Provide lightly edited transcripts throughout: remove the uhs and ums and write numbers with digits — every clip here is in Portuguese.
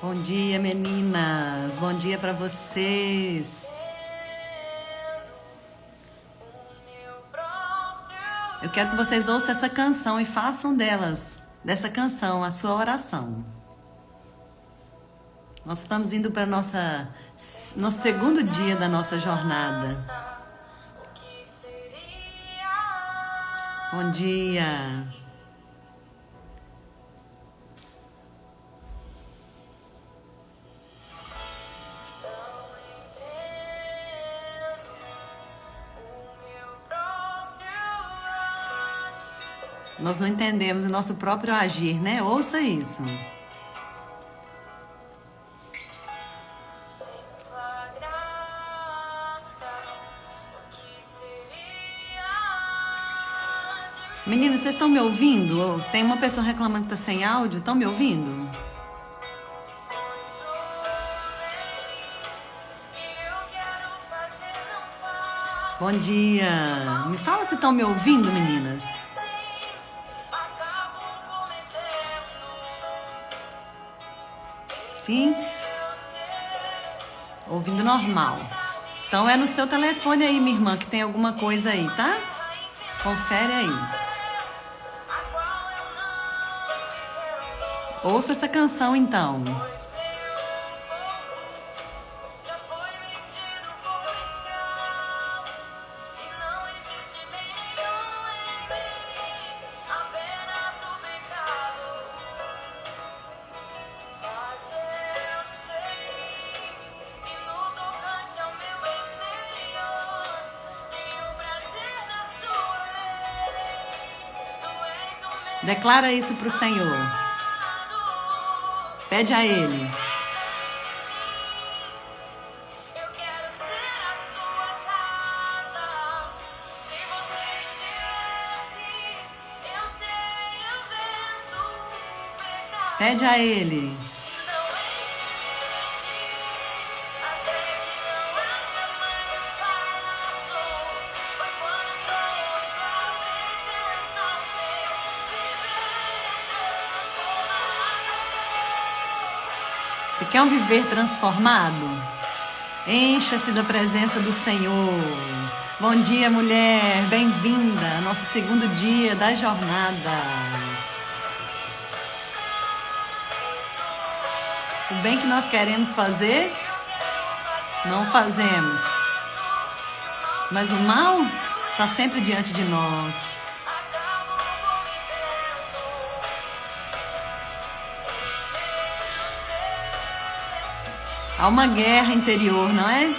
Bom dia, meninas. Bom dia para vocês. Eu quero que vocês ouçam essa canção e façam dessa canção, a sua oração. Nós estamos indo para nosso segundo dia da nossa jornada. Bom dia. Nós não entendemos o nosso próprio agir, né? Ouça isso. Meninas, vocês estão me ouvindo? Tem uma pessoa reclamando que está sem áudio. Estão me ouvindo? Bom dia. Me fala se estão me ouvindo, meninas. Sim? Ouvindo normal. Então é no seu telefone aí, minha irmã, que tem alguma coisa aí, tá? Confere aí. Ouça essa canção então. Declara isso para o Senhor. Pede a Ele. Pede a Ele. Você quer um viver transformado? Encha-se da presença do Senhor. Bom dia, mulher. Bem-vinda ao nosso segundo dia da jornada. O bem que nós queremos fazer, não fazemos. Mas o mal está sempre diante de nós. Há uma guerra interior, não é?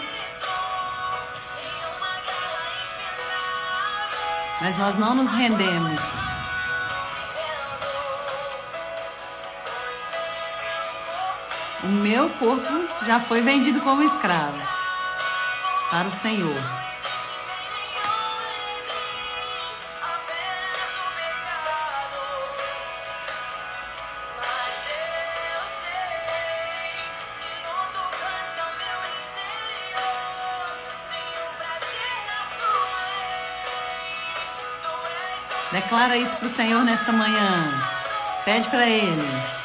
Mas nós não nos rendemos. O meu corpo já foi vendido como escravo para o Senhor. Declara isso para o Senhor nesta manhã. Pede para Ele.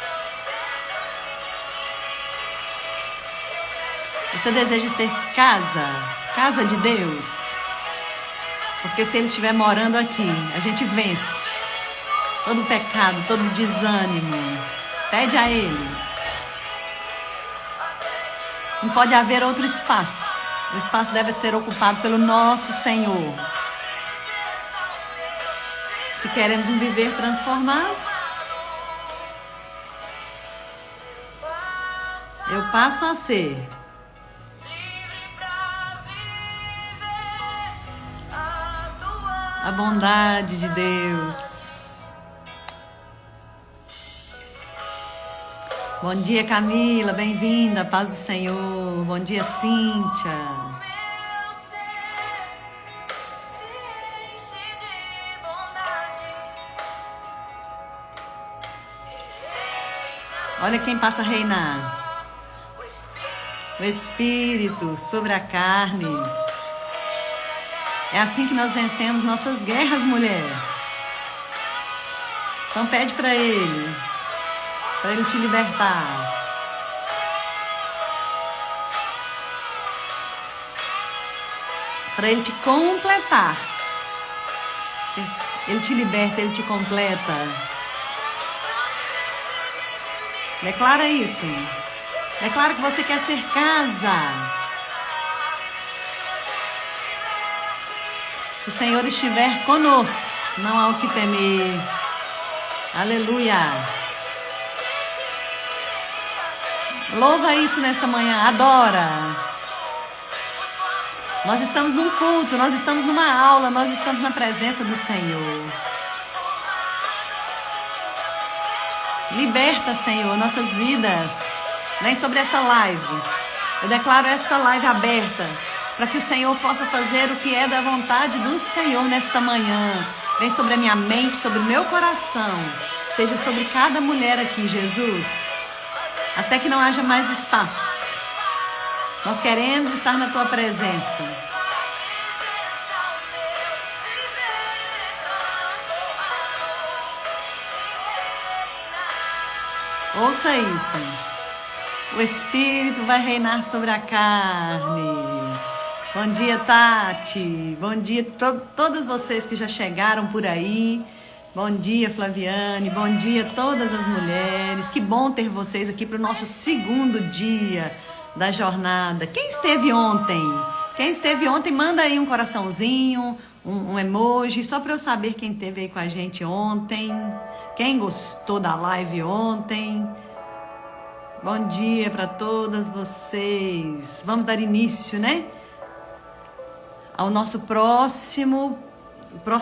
Você deseja ser casa de Deus? Porque se Ele estiver morando aqui, a gente vence todo pecado, todo desânimo. Pede a Ele. Não pode haver outro espaço. O espaço deve ser ocupado pelo nosso Senhor. Se queremos um viver transformado, eu passo a ser a bondade de Deus. Bom dia, Camila, bem-vinda, paz do Senhor. Bom dia, Cíntia. Olha quem passa a reinar. O Espírito sobre a carne. É assim que nós vencemos nossas guerras, mulher. Então pede para Ele te libertar. para Ele te completar. Ele te liberta, Ele te completa. Declara isso. Declara que você quer ser casa. Se o Senhor estiver conosco, não há o que temer. Aleluia. Louva isso nesta manhã, adora. Nós estamos num culto, nós estamos numa aula, nós estamos na presença do Senhor. Liberta, Senhor, nossas vidas. Vem sobre esta live. Eu declaro esta live aberta para que o Senhor possa fazer o que é da vontade do Senhor nesta manhã. Vem sobre a minha mente, sobre o meu coração. Seja sobre cada mulher aqui, Jesus. Até que não haja mais espaço. Nós queremos estar na Tua presença. Ouça isso. O Espírito vai reinar sobre a carne. Bom dia, Tati. Bom dia a todas vocês que já chegaram por aí. Bom dia, Flaviane. Bom dia a todas as mulheres. Que bom ter vocês aqui para o nosso segundo dia da jornada. Quem esteve ontem? Quem esteve ontem, manda aí um coraçãozinho, um emoji, só para eu saber quem esteve aí com a gente ontem. Quem gostou da live ontem? Bom dia para todas vocês. Vamos dar início, né? Ao nosso próximo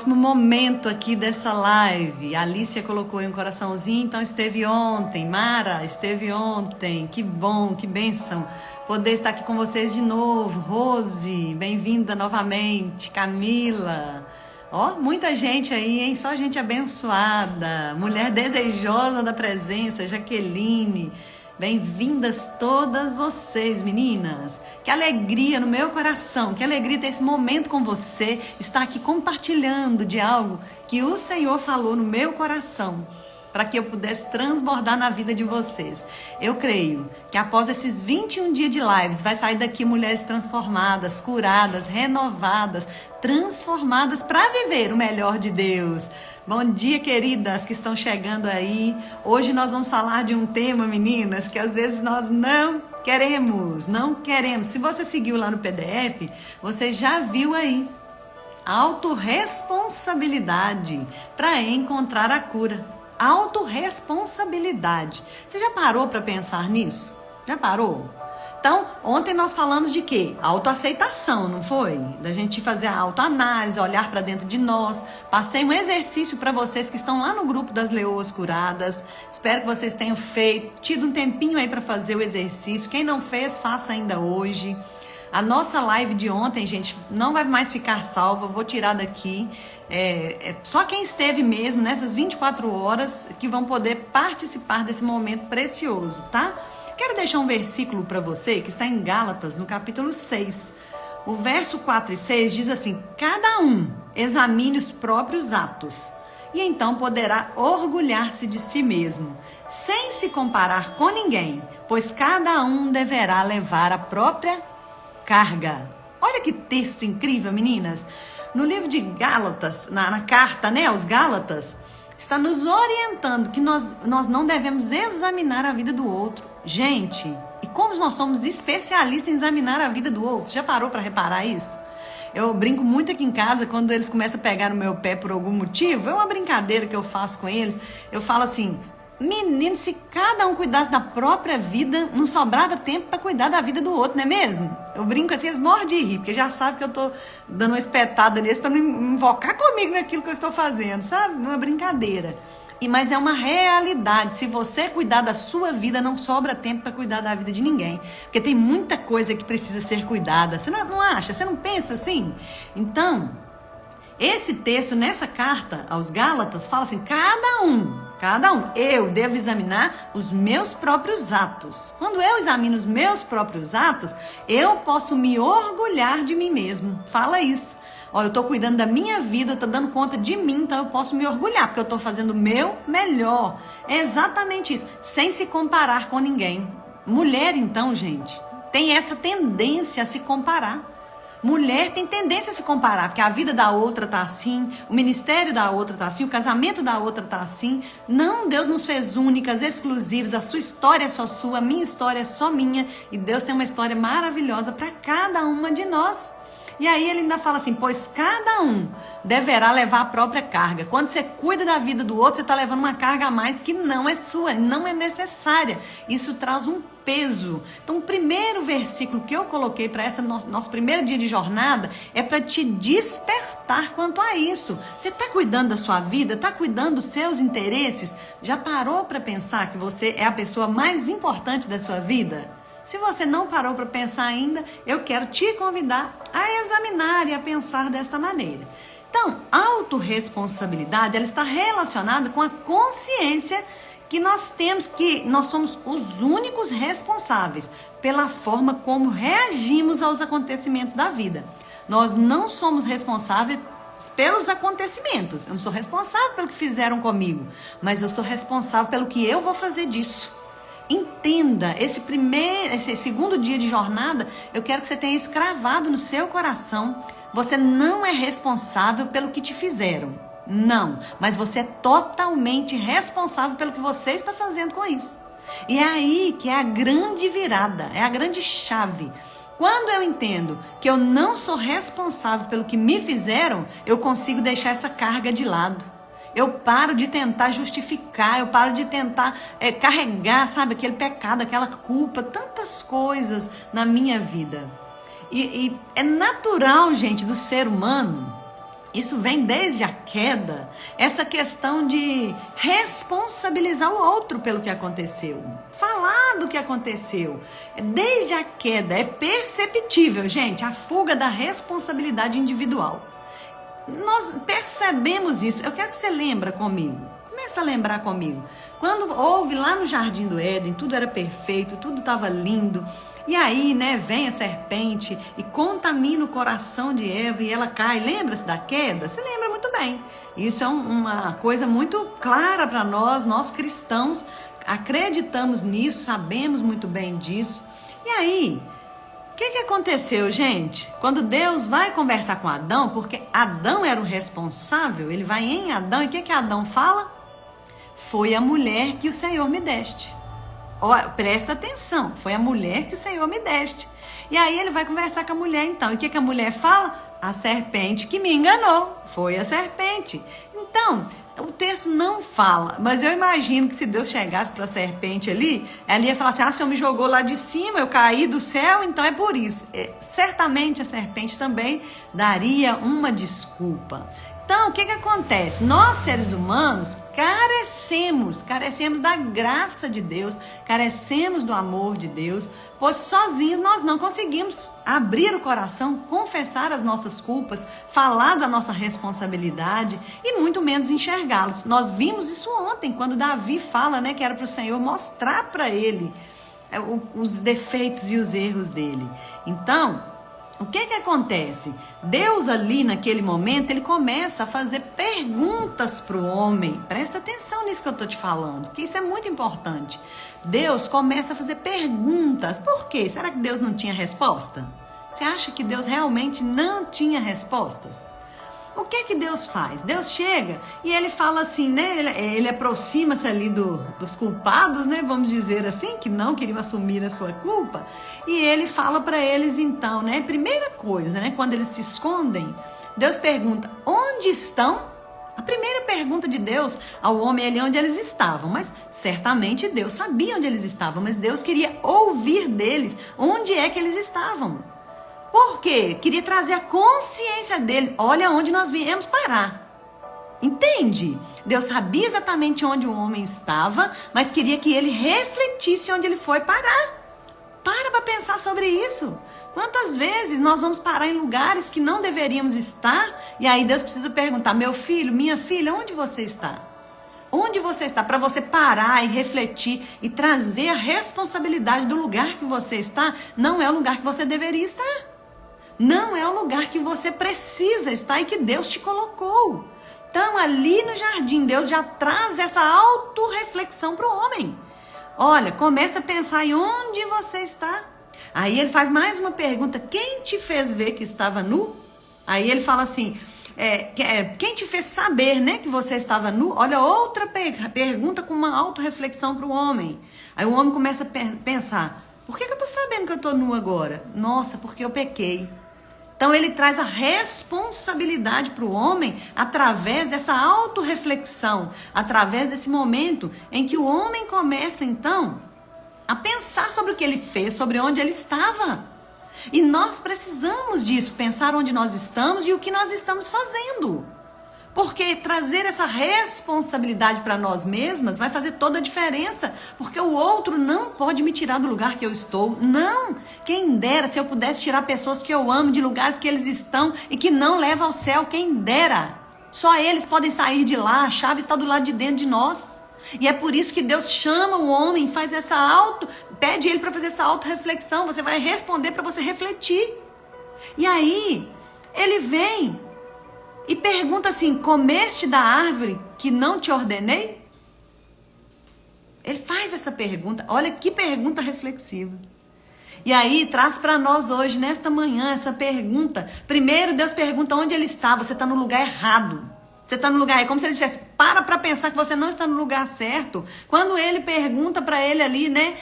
momento aqui dessa live. A Alicia colocou aí um coraçãozinho, então esteve ontem. Mara, esteve ontem. Que bom, que bênção poder estar aqui com vocês de novo. Rose, bem-vinda novamente. Camila. Ó, muita gente aí, hein? Só gente abençoada. Mulher desejosa da presença. Jaqueline. Bem-vindas todas vocês, meninas. Que alegria no meu coração, que alegria ter esse momento com você, estar aqui compartilhando de algo que o Senhor falou no meu coração, para que eu pudesse transbordar na vida de vocês. Eu creio que após esses 21 dias de lives, vai sair daqui mulheres transformadas, curadas, renovadas, transformadas para viver o melhor de Deus. Bom dia, queridas que estão chegando aí. Hoje nós vamos falar de um tema, meninas, que às vezes nós não queremos. Se você seguiu lá no PDF, você já viu aí. Autorresponsabilidade para encontrar a cura. Autorresponsabilidade. Você já parou para pensar nisso? Já parou? Então, ontem nós falamos de quê? Autoaceitação, não foi? Da gente fazer a autoanálise, olhar para dentro de nós. Passei um exercício para vocês que estão lá no grupo das Leoas Curadas. Espero que vocês tenham tido um tempinho aí para fazer o exercício. Quem não fez, faça ainda hoje. A nossa live de ontem, gente, não vai mais ficar salva. Vou tirar daqui. Só quem esteve mesmo nessas 24 horas que vão poder participar desse momento precioso, tá? Quero deixar um versículo para você que está em Gálatas, no capítulo 6. O verso 4 e 6 diz assim: cada um examine os próprios atos e então poderá orgulhar-se de si mesmo, sem se comparar com ninguém, pois cada um deverá levar a própria carga. Olha que texto incrível, meninas. No livro de Gálatas, na carta, né, aos Gálatas, está nos orientando que nós não devemos examinar a vida do outro. Gente, e como nós somos especialistas em examinar a vida do outro? Já parou para reparar isso? Eu brinco muito aqui em casa, quando eles começam a pegar no meu pé por algum motivo, é uma brincadeira que eu faço com eles. Eu falo assim: menino, se cada um cuidasse da própria vida, não sobrava tempo para cuidar da vida do outro, não é mesmo? Eu brinco assim, eles morrem de rir, porque já sabem que eu tô dando uma espetada neles para não invocar comigo naquilo que eu estou fazendo, sabe? Uma brincadeira. Mas é uma realidade. Se você cuidar da sua vida, não sobra tempo para cuidar da vida de ninguém. Porque tem muita coisa que precisa ser cuidada. Você não acha? Você não pensa assim? Então, esse texto, nessa carta aos Gálatas, fala assim: cada um, eu devo examinar os meus próprios atos. Quando eu examino os meus próprios atos, eu posso me orgulhar de mim mesmo. Fala isso. Ó, eu estou cuidando da minha vida, eu estou dando conta de mim, então eu posso me orgulhar, porque eu estou fazendo o meu melhor. É exatamente isso, sem se comparar com ninguém. Mulher, então, gente, tem essa tendência a se comparar. Mulher tem tendência a se comparar, porque a vida da outra tá assim, o ministério da outra tá assim, o casamento da outra tá assim. Não, Deus nos fez únicas, exclusivas, a sua história é só sua, a minha história é só minha, e Deus tem uma história maravilhosa para cada uma de nós. E aí ele ainda fala assim, pois cada um deverá levar a própria carga. Quando você cuida da vida do outro, você está levando uma carga a mais que não é sua, não é necessária. Isso traz um peso. Então o primeiro versículo que eu coloquei para esse nosso primeiro dia de jornada é para te despertar quanto a isso. Você está cuidando da sua vida? Está cuidando dos seus interesses? Já parou para pensar que você é a pessoa mais importante da sua vida? Se você não parou para pensar ainda, eu quero te convidar a examinar e a pensar desta maneira. Então, a autorresponsabilidade, ela está relacionada com a consciência que nós temos, que nós somos os únicos responsáveis pela forma como reagimos aos acontecimentos da vida. Nós não somos responsáveis pelos acontecimentos. Eu não sou responsável pelo que fizeram comigo, mas eu sou responsável pelo que eu vou fazer disso. Entenda, esse segundo dia de jornada, eu quero que você tenha isso cravado no seu coração. Você não é responsável pelo que te fizeram, não, mas você é totalmente responsável pelo que você está fazendo com isso. E é aí que é a grande virada, é a grande chave. Quando eu entendo que eu não sou responsável pelo que me fizeram, eu consigo deixar essa carga de lado. Eu paro de tentar justificar, eu paro de tentar carregar, sabe, aquele pecado, aquela culpa, tantas coisas na minha vida. E é natural, gente, do ser humano, isso vem desde a queda, essa questão de responsabilizar o outro pelo que aconteceu, falar do que aconteceu. Desde a queda é perceptível, gente, a fuga da responsabilidade individual. Nós percebemos isso. Eu quero que você lembre comigo. Começa a lembrar comigo. Quando houve lá no Jardim do Éden, tudo era perfeito, tudo estava lindo. E aí, né, vem a serpente e contamina o coração de Eva e ela cai. Lembra-se da queda? Você lembra muito bem. Isso é uma coisa muito clara para nós, nós cristãos. Acreditamos nisso, sabemos muito bem disso. E aí, o que aconteceu, gente? Quando Deus vai conversar com Adão, porque Adão era o responsável, ele vai em Adão, e o que Adão fala? Foi a mulher que o Senhor me deste. Olha, presta atenção, foi a mulher que o Senhor me deste. E aí ele vai conversar com a mulher então, e o que a mulher fala? A serpente que me enganou, foi a serpente. Então, o texto não fala, mas eu imagino que se Deus chegasse para a serpente ali, ela ia falar assim, o Senhor me jogou lá de cima, eu caí do céu, então é por isso. Certamente a serpente também daria uma desculpa. Então, o que acontece? Nós, seres humanos, carecemos da graça de Deus, carecemos do amor de Deus, pois sozinhos nós não conseguimos abrir o coração, confessar as nossas culpas, falar da nossa responsabilidade e muito menos enxergá-los. Nós vimos isso ontem, quando Davi fala, né, que era para o Senhor mostrar para ele os defeitos e os erros dele. Então, o que acontece? Deus ali naquele momento, ele começa a fazer perguntas para o homem. Presta atenção nisso que eu estou te falando, porque isso é muito importante. Deus começa a fazer perguntas. Por quê? Será que Deus não tinha resposta? Você acha que Deus realmente não tinha respostas? O que Deus faz? Deus chega e ele fala assim, né? Ele aproxima-se ali dos culpados, né? Vamos dizer assim, que não queriam assumir a sua culpa. E ele fala para eles então, né? Primeira coisa, né? Quando eles se escondem, Deus pergunta, onde estão? A primeira pergunta de Deus ao homem é ali onde eles estavam. Mas certamente Deus sabia onde eles estavam, mas Deus queria ouvir deles onde é que eles estavam. Por quê? Queria trazer a consciência dele. Olha onde nós viemos parar. Entende? Deus sabia exatamente onde o homem estava, mas queria que ele refletisse onde ele foi parar. Para pensar sobre isso. Quantas vezes nós vamos parar em lugares que não deveríamos estar, e aí Deus precisa perguntar, meu filho, minha filha, onde você está? Onde você está? Para você parar e refletir e trazer a responsabilidade do lugar que você está, não é o lugar que você deveria estar. Não é o lugar que você precisa estar e que Deus te colocou. Então, ali no jardim, Deus já traz essa autorreflexão para o homem. Olha, começa a pensar em onde você está. Aí ele faz mais uma pergunta: quem te fez ver que estava nu? Aí ele fala assim, quem te fez saber, né, que você estava nu? Olha, outra pergunta com uma autorreflexão para o homem. Aí o homem começa a pensar: por que eu estou sabendo que eu estou nu agora? Nossa, porque eu pequei. Então ele traz a responsabilidade para o homem através dessa autorreflexão, através desse momento em que o homem começa então a pensar sobre o que ele fez, sobre onde ele estava. E nós precisamos disso, pensar onde nós estamos e o que nós estamos fazendo. Porque trazer essa responsabilidade para nós mesmas vai fazer toda a diferença. Porque o outro não pode me tirar do lugar que eu estou. Não! Quem dera se eu pudesse tirar pessoas que eu amo de lugares que eles estão e que não levam ao céu. Quem dera! Só eles podem sair de lá, a chave está do lado de dentro de nós. E é por isso que Deus chama o homem, faz pede ele para fazer essa autorreflexão. Você vai responder para você refletir. E aí, ele vem e pergunta assim: comeste da árvore que não te ordenei? Ele faz essa pergunta. Olha que pergunta reflexiva. E aí traz para nós hoje, nesta manhã, essa pergunta. Primeiro Deus pergunta onde ele está. Você está no lugar errado. Você está no lugar, é como se ele dissesse: para pensar que você não está no lugar certo. Quando ele pergunta para ele ali, né,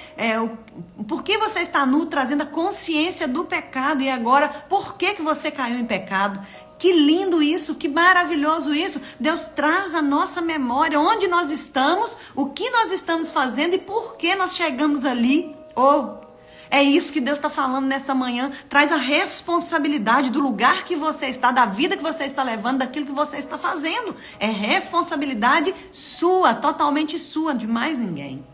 por que você está nu, trazendo a consciência do pecado, e agora, por que você caiu em pecado? Que lindo isso, que maravilhoso isso. Deus traz a nossa memória, onde nós estamos, o que nós estamos fazendo e por que nós chegamos ali. É isso que Deus está falando nessa manhã. Traz a responsabilidade do lugar que você está, da vida que você está levando, daquilo que você está fazendo. É responsabilidade sua, totalmente sua, de mais ninguém.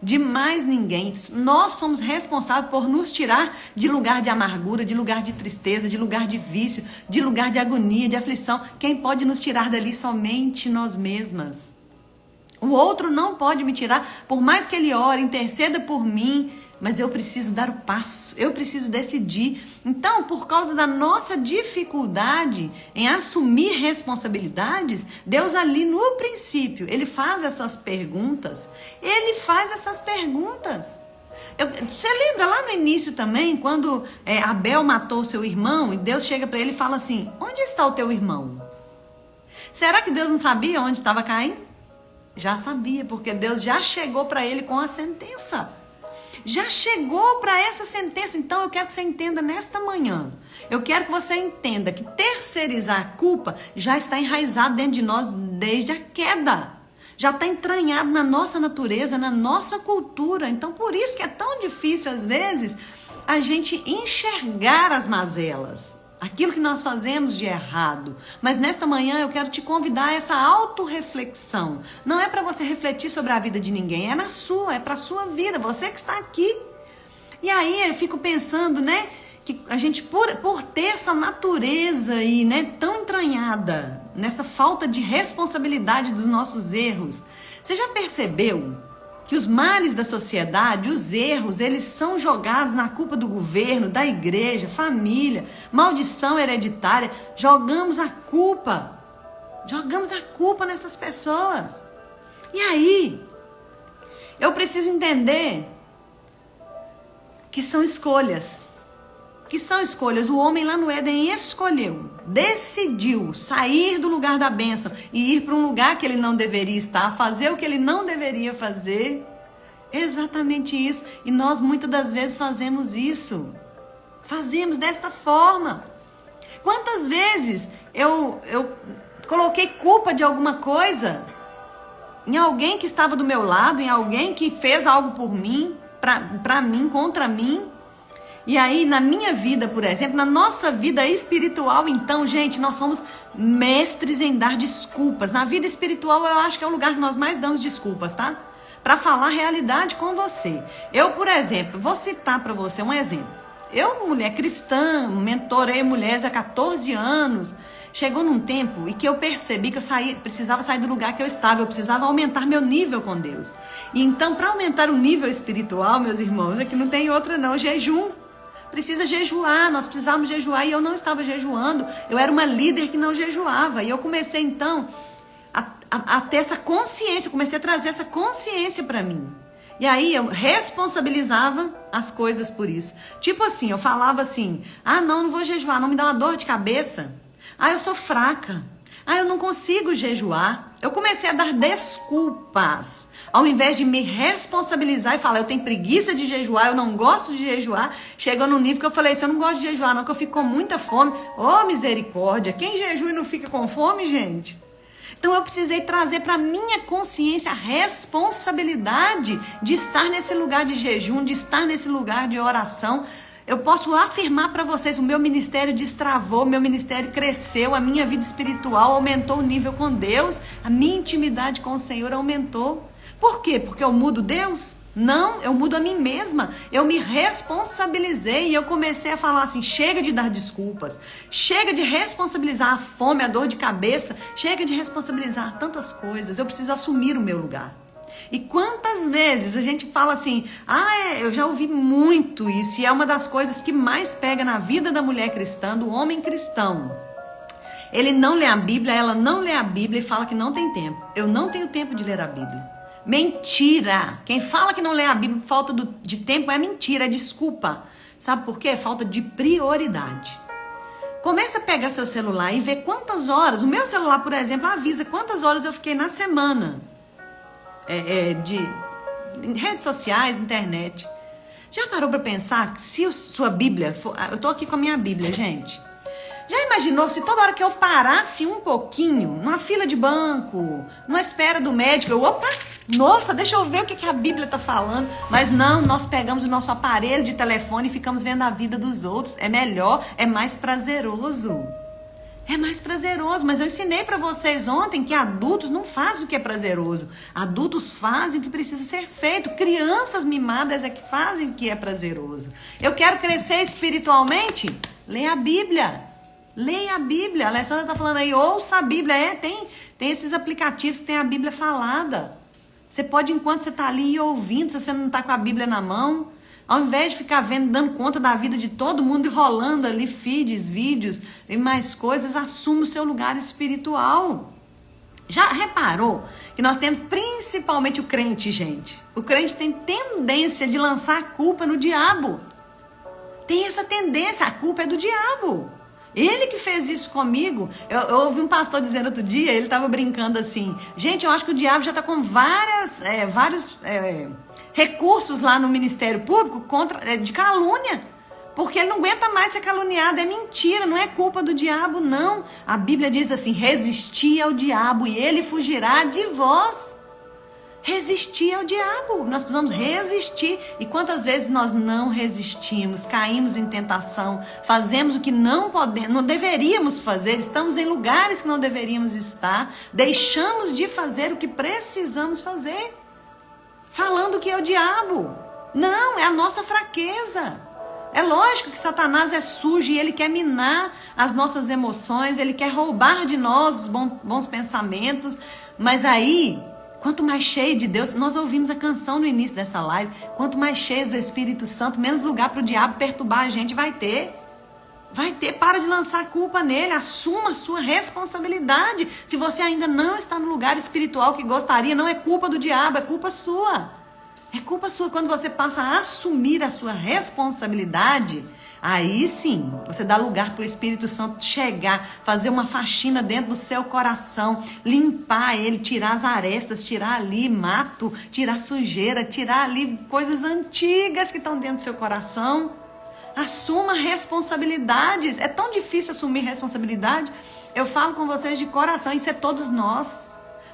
De mais ninguém. Nós somos responsáveis por nos tirar de lugar de amargura, de lugar de tristeza, de lugar de vício, de lugar de agonia, de aflição. Quem pode nos tirar dali? Somente nós mesmas. O outro não pode me tirar, por mais que ele ore, interceda por mim. Mas eu preciso dar o passo, eu preciso decidir. Então, por causa da nossa dificuldade em assumir responsabilidades, Deus ali no princípio, ele faz essas perguntas. Você lembra lá no início também, quando Abel matou seu irmão, e Deus chega para ele e fala assim: onde está o teu irmão? Será que Deus não sabia onde estava Caim? Já sabia, porque Deus já chegou para ele com a sentença. Já chegou para essa sentença. Então eu quero que você entenda nesta manhã. Eu quero que você entenda que terceirizar a culpa já está enraizado dentro de nós desde a queda. Já está entranhado na nossa natureza, na nossa cultura. Então por isso que é tão difícil às vezes a gente enxergar as mazelas. Aquilo que nós fazemos de errado. Mas nesta manhã eu quero te convidar a essa autorreflexão. Não é para você refletir sobre a vida de ninguém, é para a sua vida, você que está aqui. E aí eu fico pensando, né, que a gente por ter essa natureza aí, né, tão entranhada, nessa falta de responsabilidade dos nossos erros. Você já percebeu que os males da sociedade, os erros, eles são jogados na culpa do governo, da igreja, família, maldição hereditária? Jogamos a culpa nessas pessoas. E aí, eu preciso entender que são escolhas. O homem lá no Éden escolheu, decidiu sair do lugar da bênção e ir para um lugar que ele não deveria estar, fazer o que ele não deveria fazer. Exatamente isso. E nós muitas das vezes fazemos isso. Fazemos desta forma. Quantas vezes eu coloquei culpa de alguma coisa em alguém que estava do meu lado, em alguém que fez algo por mim, para mim, contra mim. E aí, na minha vida, por exemplo, na nossa vida espiritual, então, gente, nós somos mestres em dar desculpas. Na vida espiritual, eu acho que é o lugar que nós mais damos desculpas, tá? Para falar a realidade com você. Eu, por exemplo, vou citar para você um exemplo. Eu, mulher cristã, mentorei mulheres há 14 anos. Chegou num tempo em que eu percebi que eu precisava sair do lugar que eu estava. Eu precisava aumentar meu nível com Deus. E então, para aumentar o nível espiritual, meus irmãos, é que não tem outra não, jejum. Precisa jejuar, nós precisávamos jejuar e eu não estava jejuando. Eu era uma líder que não jejuava. E eu comecei então a ter essa consciência, eu comecei a trazer essa consciência para mim. E aí eu responsabilizava as coisas por isso. Tipo assim, eu falava assim, não vou jejuar, não me dá uma dor de cabeça. Eu sou fraca. Eu não consigo jejuar. Eu comecei a dar desculpas. Ao invés de me responsabilizar e falar, eu tenho preguiça de jejuar, eu não gosto de jejuar. Chegou num nível que eu falei, eu não gosto de jejuar não, que eu fico com muita fome. Oh, misericórdia, quem jejua e não fica com fome, gente? Então eu precisei trazer para minha consciência a responsabilidade de estar nesse lugar de jejum, de estar nesse lugar de oração. Eu posso afirmar para vocês, o meu ministério destravou, meu ministério cresceu, a minha vida espiritual aumentou o nível com Deus, a minha intimidade com o Senhor aumentou. Por quê? Porque eu mudo Deus? Não, eu mudo a mim mesma. Eu me responsabilizei e eu comecei a falar assim, chega de dar desculpas, chega de responsabilizar a fome, a dor de cabeça, chega de responsabilizar tantas coisas, eu preciso assumir o meu lugar. E quantas vezes a gente fala assim, eu já ouvi muito isso, e é uma das coisas que mais pega na vida da mulher cristã, do homem cristão. Ele não lê a Bíblia, ela não lê a Bíblia e fala que não tem tempo. Eu não tenho tempo de ler a Bíblia. Mentira! Quem fala que não lê a Bíblia por falta de tempo é mentira, é desculpa. Sabe por quê? Falta de prioridade. Começa a pegar seu celular e ver quantas horas, o meu celular, por exemplo, avisa quantas horas eu fiquei na semana de redes sociais, internet. Já parou para pensar que se sua Bíblia for... Eu tô aqui com a minha Bíblia, gente. Já imaginou se toda hora que eu parasse um pouquinho, numa fila de banco, numa espera do médico, nossa, deixa eu ver o que a Bíblia está falando. Mas não, nós pegamos o nosso aparelho de telefone e ficamos vendo a vida dos outros. É melhor, é mais prazeroso. É mais prazeroso, mas eu ensinei para vocês ontem que adultos não fazem o que é prazeroso. Adultos fazem o que precisa ser feito. Crianças mimadas é que fazem o que é prazeroso. Eu quero crescer espiritualmente? Leia a Bíblia. Leia a Bíblia. A Alessandra está falando aí, ouça a Bíblia. Tem esses aplicativos que tem a Bíblia falada. Você pode, enquanto você está ali ouvindo, se você não está com a Bíblia na mão, ao invés de ficar vendo, dando conta da vida de todo mundo e rolando ali feeds, vídeos e mais coisas, assuma o seu lugar espiritual. Já reparou que nós temos principalmente o crente, gente? O crente tem tendência de lançar a culpa no diabo. Tem essa tendência, a culpa é do diabo. Ele que fez isso comigo. Eu ouvi um pastor dizendo outro dia, ele estava brincando assim, gente, eu acho que o diabo já está com vários recursos lá no Ministério Público de calúnia, porque ele não aguenta mais ser caluniado. É mentira, não é culpa do diabo, não. A Bíblia diz assim, resisti ao diabo e ele fugirá de vós. Resistir ao diabo, nós precisamos resistir. E quantas vezes nós não resistimos, caímos em tentação, fazemos o que não deveríamos fazer, estamos em lugares que não deveríamos estar, deixamos de fazer o que precisamos fazer, falando que é o diabo. Não, é a nossa fraqueza. É lógico que Satanás é sujo e ele quer minar as nossas emoções, ele quer roubar de nós os bons pensamentos, mas aí... Quanto mais cheio de Deus, nós ouvimos a canção no início dessa live, quanto mais cheios do Espírito Santo, menos lugar para o diabo perturbar a gente vai ter. Vai ter, para de lançar a culpa nele, assuma a sua responsabilidade. Se você ainda não está no lugar espiritual que gostaria, não é culpa do diabo, é culpa sua. É culpa sua. Quando você passa a assumir a sua responsabilidade, aí sim, você dá lugar para o Espírito Santo chegar, fazer uma faxina dentro do seu coração, limpar ele, tirar as arestas, tirar ali mato, tirar sujeira, tirar ali coisas antigas que estão dentro do seu coração. Assuma responsabilidades. É tão difícil assumir responsabilidade. Eu falo com vocês de coração, isso é todos nós.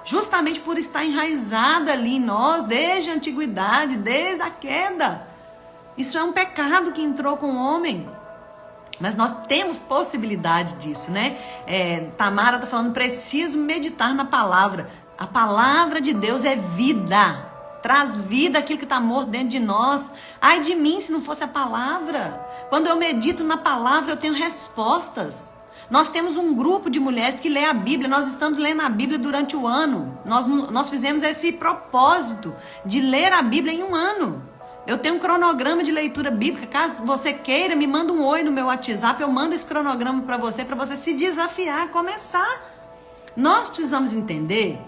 Justamente por estar enraizada ali em nós, desde a antiguidade, desde a queda. Isso é um pecado que entrou com o homem. Mas nós temos possibilidade disso, né? Tamara está falando, preciso meditar na palavra. A palavra de Deus é vida. Traz vida aquilo que está morto dentro de nós. Ai de mim se não fosse a palavra. Quando eu medito na palavra, eu tenho respostas. Nós temos um grupo de mulheres que lê a Bíblia. Nós estamos lendo a Bíblia durante o ano. Nós fizemos esse propósito de ler a Bíblia em um ano. Eu tenho um cronograma de leitura bíblica. Caso você queira, me manda um oi no meu WhatsApp. Eu mando esse cronograma para você se desafiar a começar. Nós precisamos entender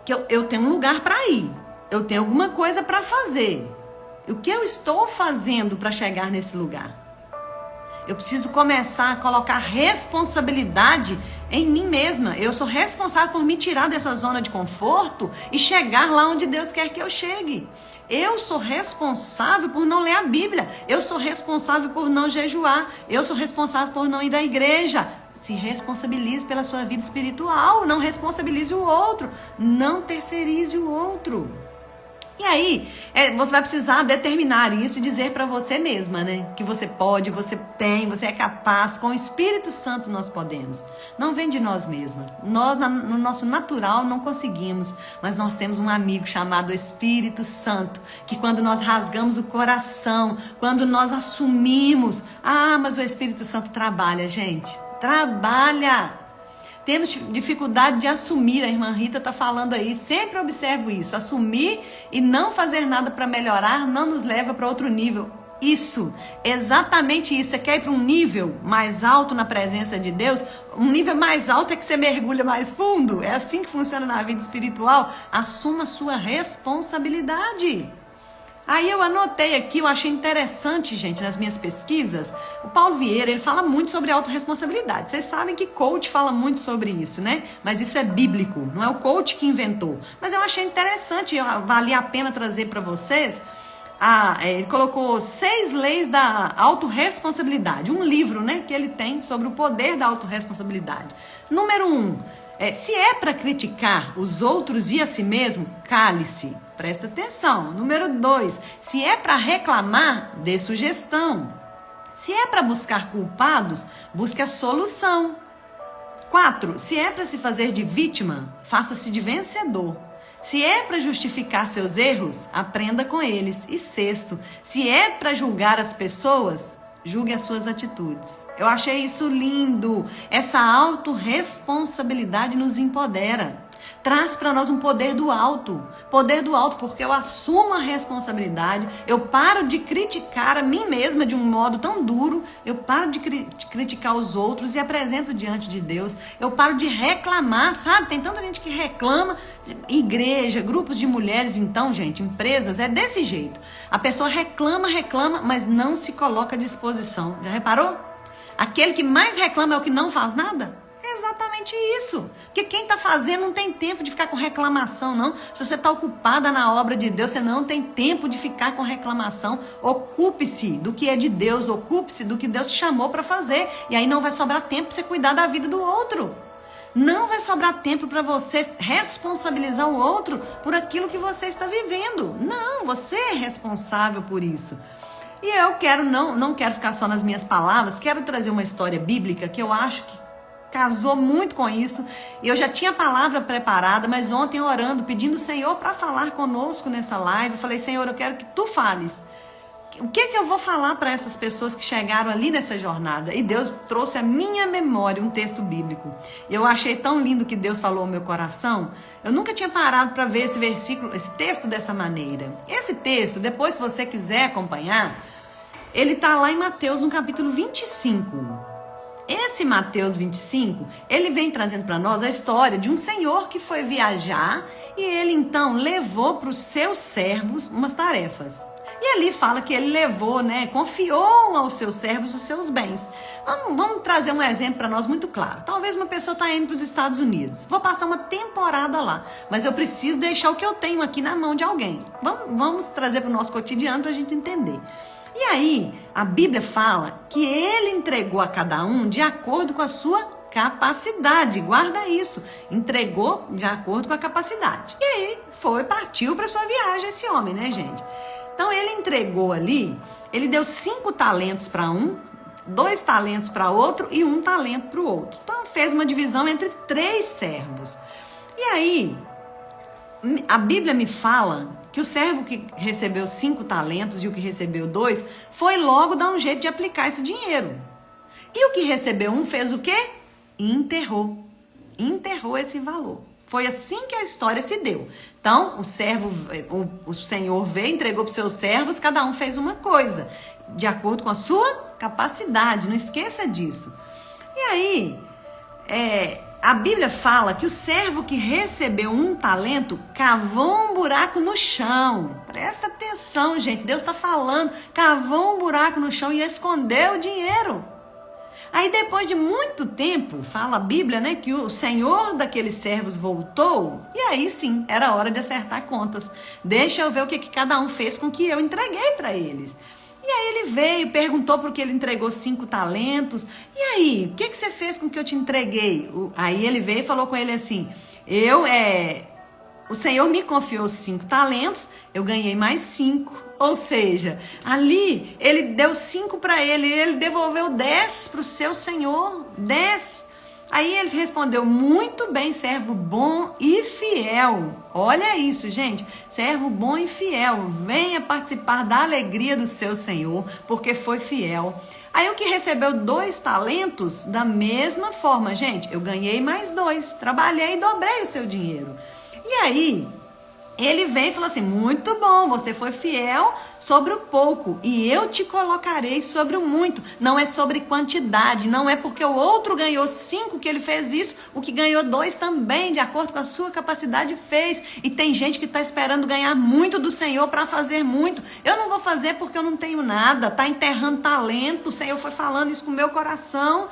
que eu tenho um lugar para ir. eu tenho alguma coisa para fazer. O que eu estou fazendo para chegar nesse lugar? Eu preciso começar a colocar responsabilidade em mim mesma. Eu sou responsável por me tirar dessa zona de conforto e chegar lá onde Deus quer que eu chegue. Eu sou responsável por não ler a Bíblia. Eu sou responsável por não jejuar. Eu sou responsável por não ir à igreja. Se responsabilize pela sua vida espiritual. Não responsabilize o outro. Não terceirize o outro. E aí, você vai precisar determinar isso e dizer para você mesma, né? Que você pode, você tem, você é capaz. Com o Espírito Santo nós podemos. Não vem de nós mesmas. Nós, no nosso natural, não conseguimos. Mas nós temos um amigo chamado Espírito Santo. Que quando nós rasgamos o coração, quando nós assumimos... mas o Espírito Santo trabalha, gente. Trabalha. Temos dificuldade de assumir, a irmã Rita está falando aí, sempre observo isso, assumir e não fazer nada para melhorar não nos leva para outro nível. Isso, exatamente isso, você quer ir para um nível mais alto na presença de Deus, um nível mais alto é que você mergulha mais fundo, é assim que funciona na vida espiritual, assuma sua responsabilidade. Aí eu anotei aqui, eu achei interessante, gente, nas minhas pesquisas, o Paulo Vieira, ele fala muito sobre autorresponsabilidade. Vocês sabem que coach fala muito sobre isso, né? Mas isso é bíblico, não é o coach que inventou. Mas eu achei interessante, valia a pena trazer para vocês. Ele colocou 6 leis da autorresponsabilidade, um livro, né, que ele tem sobre o poder da autorresponsabilidade. Número 1, se é para criticar os outros e a si mesmo, cale-se. Presta atenção. Número 2, se é para reclamar, dê sugestão. Se é para buscar culpados, busque a solução. 4, se é para se fazer de vítima, faça-se de vencedor. Se é para justificar seus erros, aprenda com eles. E 6, se é para julgar as pessoas, julgue as suas atitudes. Eu achei isso lindo. Essa autorresponsabilidade nos empodera. Traz para nós um poder do alto, porque eu assumo a responsabilidade, eu paro de criticar a mim mesma de um modo tão duro, eu paro de criticar os outros e apresento diante de Deus, eu paro de reclamar, sabe? Tem tanta gente que reclama, igreja, grupos de mulheres, então, gente, empresas, é desse jeito. A pessoa reclama, mas não se coloca à disposição. Já reparou? Aquele que mais reclama é o que não faz nada? É exatamente isso. Porque quem está fazendo não tem tempo de ficar com reclamação, não. Se você está ocupada na obra de Deus, você não tem tempo de ficar com reclamação. Ocupe-se do que é de Deus, ocupe-se do que Deus te chamou para fazer. E aí não vai sobrar tempo para você cuidar da vida do outro. Não vai sobrar tempo para você responsabilizar o outro por aquilo que você está vivendo. Não, você é responsável por isso. E eu não quero ficar só nas minhas palavras, quero trazer uma história bíblica que eu acho que casou muito com isso. Eu já tinha a palavra preparada, mas ontem orando, pedindo o Senhor para falar conosco nessa live, eu falei, Senhor, eu quero que tu fales. O que eu vou falar para essas pessoas que chegaram ali nessa jornada? E Deus trouxe à minha memória um texto bíblico. Eu achei tão lindo que Deus falou ao meu coração. Eu nunca tinha parado para ver esse versículo, esse texto dessa maneira. Esse texto, depois se você quiser acompanhar, ele está lá em Mateus no capítulo 25. Esse Mateus 25, ele vem trazendo para nós a história de um senhor que foi viajar e ele então levou para os seus servos umas tarefas. E ali fala que ele levou, né, confiou aos seus servos os seus bens. Vamos trazer um exemplo para nós muito claro. Talvez uma pessoa está indo para os Estados Unidos. Vou passar uma temporada lá, mas eu preciso deixar o que eu tenho aqui na mão de alguém. Vamos trazer para o nosso cotidiano para a gente entender. E aí, a Bíblia fala que ele entregou a cada um de acordo com a sua capacidade. Guarda isso. Entregou de acordo com a capacidade. E aí, partiu para sua viagem esse homem, né, gente? Então, ele entregou ali, ele deu 5 talentos para um, 2 talentos para outro e 1 talento para o outro. Então, fez uma divisão entre 3 servos. E aí, a Bíblia me fala que o servo que recebeu 5 talentos e o que recebeu 2, foi logo dar um jeito de aplicar esse dinheiro. E o que recebeu 1 fez o quê? Enterrou esse valor. Foi assim que a história se deu. Então, o senhor veio, entregou para os seus servos, cada um fez uma coisa, de acordo com a sua capacidade, não esqueça disso. E aí, a Bíblia fala que o servo que recebeu um talento cavou um buraco no chão. Presta atenção, gente. Deus está falando. Cavou um buraco no chão e escondeu o dinheiro. Aí depois de muito tempo, fala a Bíblia, né, que o senhor daqueles servos voltou. E aí sim, era hora de acertar contas. Deixa eu ver o que cada um fez com o que eu entreguei para eles. E aí ele veio, perguntou porque ele entregou 5 talentos. E aí, o que você fez com o que eu te entreguei? Aí ele veio e falou com ele assim, o Senhor me confiou 5 talentos, eu ganhei mais 5. Ou seja, ali ele deu 5 para ele, e ele devolveu 10 para o seu senhor, 10. Aí ele respondeu, muito bem, servo bom e fiel. Olha isso, gente, servo bom e fiel, venha participar da alegria do seu senhor, porque foi fiel. Aí o que recebeu 2 talentos, da mesma forma, gente, eu ganhei mais 2, trabalhei e dobrei o seu dinheiro. E aí ele vem e falou assim, muito bom, você foi fiel sobre o pouco e eu te colocarei sobre o muito. Não é sobre quantidade, não é porque o outro ganhou 5 que ele fez isso, o que ganhou 2 também, de acordo com a sua capacidade, fez. E tem gente que está esperando ganhar muito do Senhor para fazer muito. Eu não vou fazer porque eu não tenho nada, está enterrando talento, o Senhor foi falando isso com o meu coração.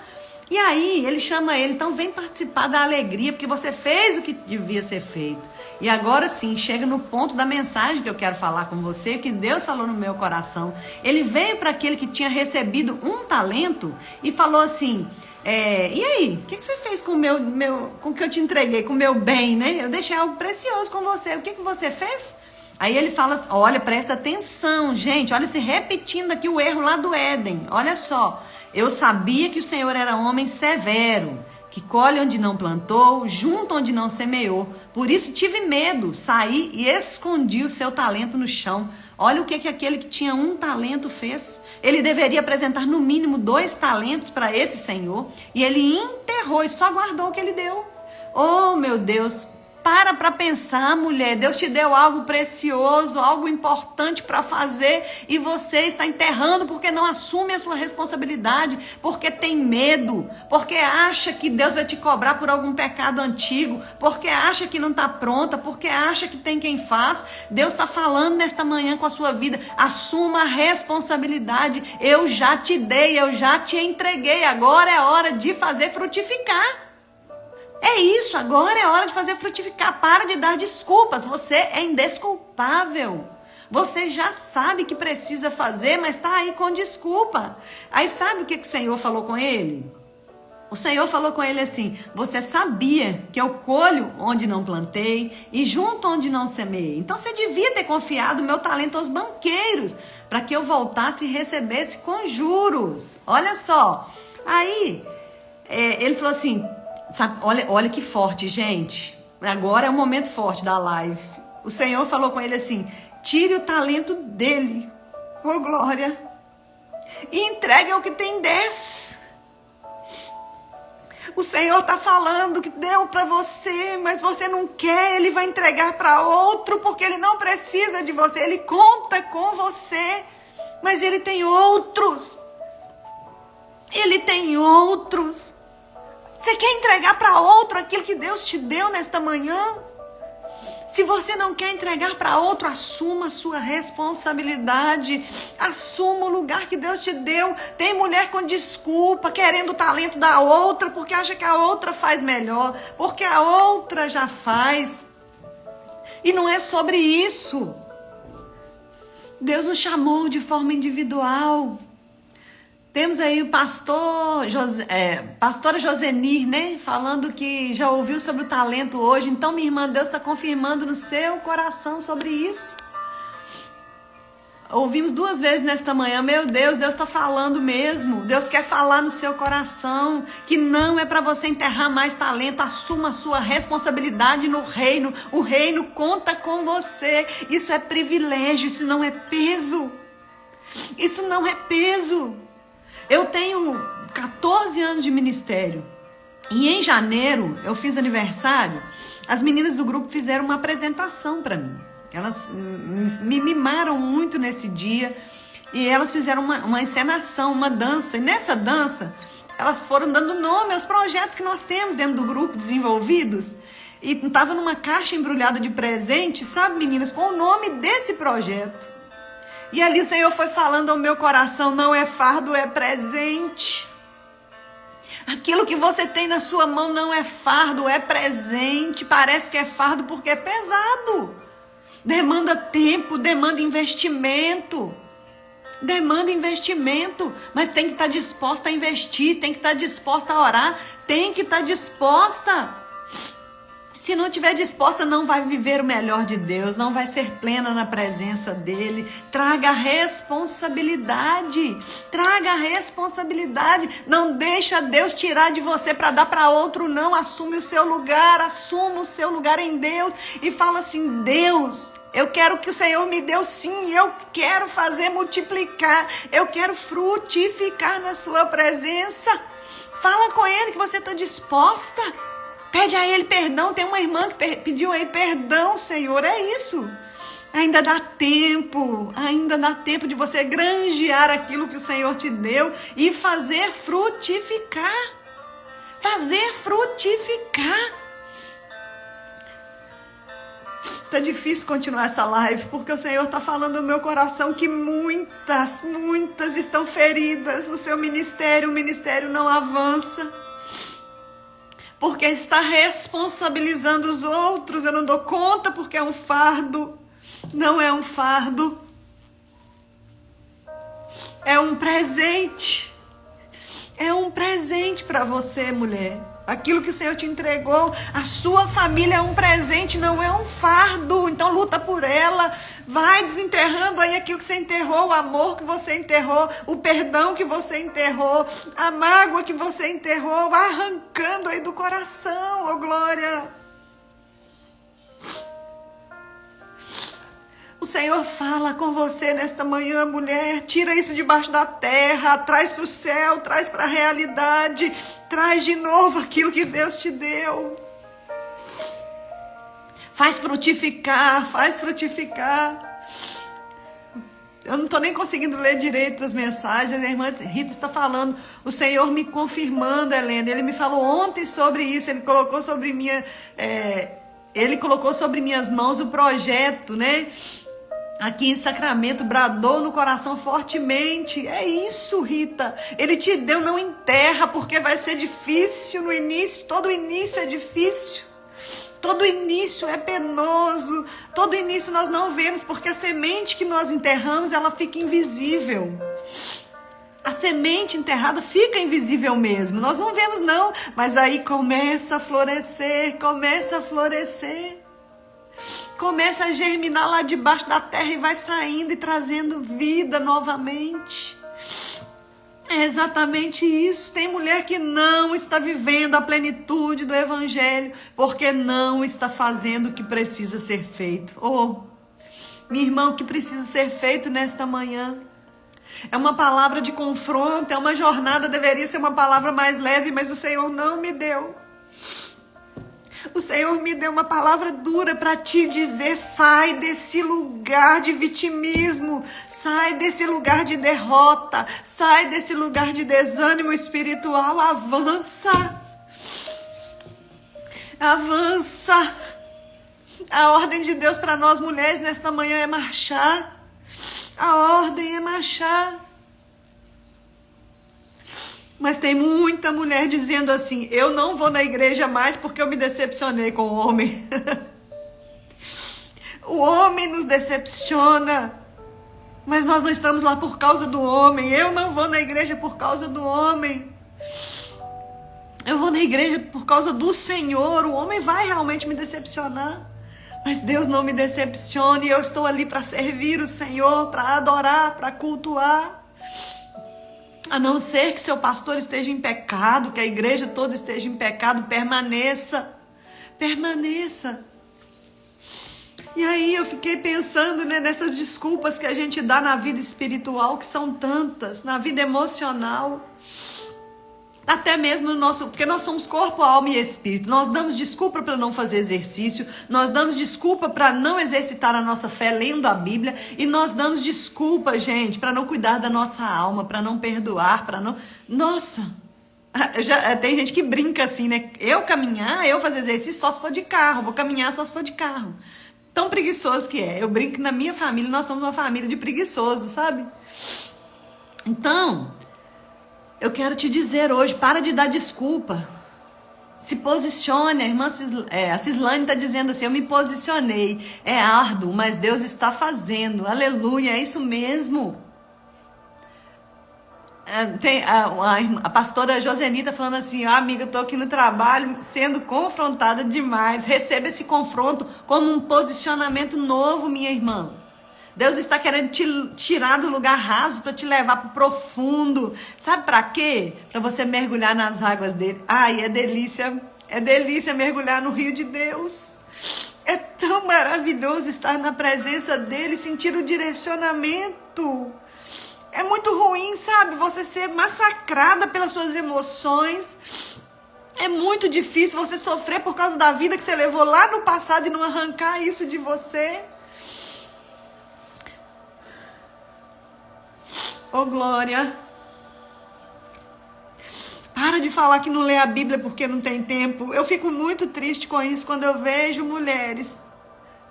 E aí ele chama ele, então vem participar da alegria, porque você fez o que devia ser feito. E agora sim, chega no ponto da mensagem que eu quero falar com você, que Deus falou no meu coração. Ele veio para aquele que tinha recebido um talento e falou assim, e aí, o que você fez com com o que eu te entreguei, com o meu bem, né? Eu deixei algo precioso com você, o que você fez? Aí ele fala, olha, presta atenção, gente, olha se repetindo aqui o erro lá do Éden, olha só. Eu sabia que o Senhor era homem severo, que colhe onde não plantou, junta onde não semeou. Por isso tive medo, saí e escondi o seu talento no chão. Olha o que aquele que tinha um talento fez. Ele deveria apresentar no mínimo 2 talentos para esse senhor. E ele enterrou e só guardou o que ele deu. Oh, meu Deus! Para pensar, mulher, Deus te deu algo precioso, algo importante para fazer e você está enterrando porque não assume a sua responsabilidade, porque tem medo, porque acha que Deus vai te cobrar por algum pecado antigo, porque acha que não está pronta, porque acha que tem quem faz. Deus está falando nesta manhã com a sua vida, assuma a responsabilidade, eu já te dei, eu já te entreguei, agora é hora de fazer frutificar. É isso, agora é hora de fazer frutificar. Para de dar desculpas, você é indesculpável. Você já sabe que precisa fazer, mas está aí com desculpa. Aí sabe o que o Senhor falou com ele? O Senhor falou com ele assim, você sabia que eu colho onde não plantei e junto onde não semeei. Então você devia ter confiado o meu talento aos banqueiros, para que eu voltasse e recebesse com juros. Olha só, aí ele falou assim, sabe, olha que forte, gente. Agora é o momento forte da live. O Senhor falou com ele assim, tire o talento dele, oh glória, e entregue ao que tem 10. O Senhor está falando que deu para você, mas você não quer, ele vai entregar para outro, porque ele não precisa de você, ele conta com você, mas ele tem outros. Ele tem outros. Você quer entregar para outro aquilo que Deus te deu nesta manhã? Se você não quer entregar para outro, assuma a sua responsabilidade. Assuma o lugar que Deus te deu. Tem mulher com desculpa, querendo o talento da outra, porque acha que a outra faz melhor, porque a outra já faz. E não é sobre isso. Deus nos chamou de forma individual. Temos aí o pastora Josenir, né? Falando que já ouviu sobre o talento hoje. Então, minha irmã, Deus está confirmando no seu coração sobre isso. Ouvimos 2 vezes nesta manhã. Meu Deus, Deus está falando mesmo. Deus quer falar no seu coração que não é para você enterrar mais talento. Assuma a sua responsabilidade no reino. O reino conta com você. Isso é privilégio, isso não é peso. Isso não é peso. Eu tenho 14 anos de ministério e em janeiro eu fiz aniversário. As meninas do grupo fizeram uma apresentação para mim. Elas me mimaram muito nesse dia e elas fizeram uma encenação, uma dança. E nessa dança, Elas foram dando nome aos projetos que nós temos dentro do grupo, desenvolvidos. E estava numa caixa embrulhada de presente, sabe, meninas, com o nome desse projeto. E ali o Senhor foi falando ao meu coração, não é fardo, é presente. Aquilo que você tem na sua mão não é fardo, é presente. Parece que é fardo porque é pesado. Demanda tempo, demanda investimento. Demanda investimento, mas tem que estar disposta a investir, tem que estar disposta a orar, tem que estar disposta. Se não estiver disposta, não vai viver o melhor de Deus, não vai ser plena na presença dEle. Traga responsabilidade, traga responsabilidade. Não deixa Deus tirar de você para dar para outro, não. Assume o seu lugar, assuma o seu lugar em Deus e fala assim, Deus, eu quero que o Senhor me deu sim, eu quero fazer multiplicar, eu quero frutificar na sua presença. Fala com Ele que você está disposta. Pede a Ele perdão. Tem uma irmã que pediu aí perdão, Senhor. É isso. Ainda dá tempo de você granjear aquilo que o Senhor te deu e fazer frutificar. Fazer frutificar. Tá difícil continuar essa live, porque o Senhor está falando no meu coração que muitas estão feridas no seu ministério. O ministério não avança. Porque está responsabilizando os outros. Eu não dou conta porque é um fardo. Não é um fardo. É um presente. É um presente para você, mulher. Aquilo que o Senhor te entregou, a sua família é um presente, não é um fardo. Então luta por ela. Vai desenterrando aí aquilo que você enterrou, o amor que você enterrou, o perdão que você enterrou, a mágoa que você enterrou, vai arrancando aí do coração, oh glória. O Senhor fala com você nesta manhã, mulher. Tira isso debaixo da terra, traz para o céu, traz para a realidade. Traz de novo aquilo que Deus te deu. Faz frutificar, faz frutificar. Eu não estou nem conseguindo ler direito as mensagens. A irmã Rita está falando, o Senhor me confirmando, Helena. Ele me falou ontem sobre isso. Ele colocou sobre minhas mãos o projeto, né? Aqui em Sacramento, bradou no coração fortemente. É isso, Rita. Ele te deu, não enterra, porque vai ser difícil no início. Todo início é difícil. Todo início é penoso. Todo início nós não vemos, porque a semente que nós enterramos, ela fica invisível. A semente enterrada fica invisível mesmo. Nós não vemos, não. Mas aí começa a florescer, começa a florescer. Começa a germinar lá debaixo da terra e vai saindo e trazendo vida novamente. É exatamente isso. Tem mulher que não está vivendo a plenitude do Evangelho porque não está fazendo o que precisa ser feito. Oh, minha irmã, o que precisa ser feito nesta manhã? É uma palavra de confronto, é uma jornada, deveria ser uma palavra mais leve, mas o Senhor não me deu. O Senhor me deu uma palavra dura para te dizer, sai desse lugar de vitimismo, sai desse lugar de derrota, sai desse lugar de desânimo espiritual, avança, avança. A ordem de Deus para nós mulheres nesta manhã é marchar, a ordem é marchar. Mas tem muita mulher dizendo assim, eu não vou na igreja mais porque eu me decepcionei com o homem. O homem nos decepciona, mas nós não estamos lá por causa do homem. Eu não vou na igreja por causa do homem. Eu vou na igreja por causa do Senhor. O homem vai realmente me decepcionar, mas Deus não me decepciona e eu estou ali para servir o Senhor, para adorar, para cultuar. A não ser que seu pastor esteja em pecado, que a igreja toda esteja em pecado, permaneça. Permaneça. E aí eu fiquei pensando, né, nessas desculpas que a gente dá na vida espiritual, que são tantas, na vida emocional. Até mesmo no nosso, porque nós somos corpo, alma e espírito. Nós damos desculpa para não fazer exercício, nós damos desculpa para não exercitar a nossa fé lendo a Bíblia, e nós damos desculpa, gente, para não cuidar da nossa alma, para não perdoar, para não... Nossa, Tem gente que brinca assim, né? Eu caminhar, eu fazer exercício só se for de carro. Vou caminhar só se for de carro. Tão preguiçoso que é. Eu brinco que na minha família, nós somos uma família de preguiçosos, sabe? Então, eu quero te dizer hoje, para de dar desculpa. Se posicione. A irmã a Cislane está dizendo assim, eu me posicionei. É árduo, mas Deus está fazendo. Aleluia, é isso mesmo. Tem a pastora Josenita falando assim, amiga, eu tô aqui no trabalho sendo confrontada demais. Receba esse confronto como um posicionamento novo, minha irmã. Deus está querendo te tirar do lugar raso para te levar para o profundo. Sabe para quê? Para você mergulhar nas águas dele. Ai, é delícia mergulhar no rio de Deus. É tão maravilhoso estar na presença dele, sentir o direcionamento. É muito ruim, sabe? Você ser massacrada pelas suas emoções. É muito difícil você sofrer por causa da vida que você levou lá no passado e não arrancar isso de você. Oh, glória. Para de falar que não lê a Bíblia porque não tem tempo. Eu fico muito triste com isso quando eu vejo mulheres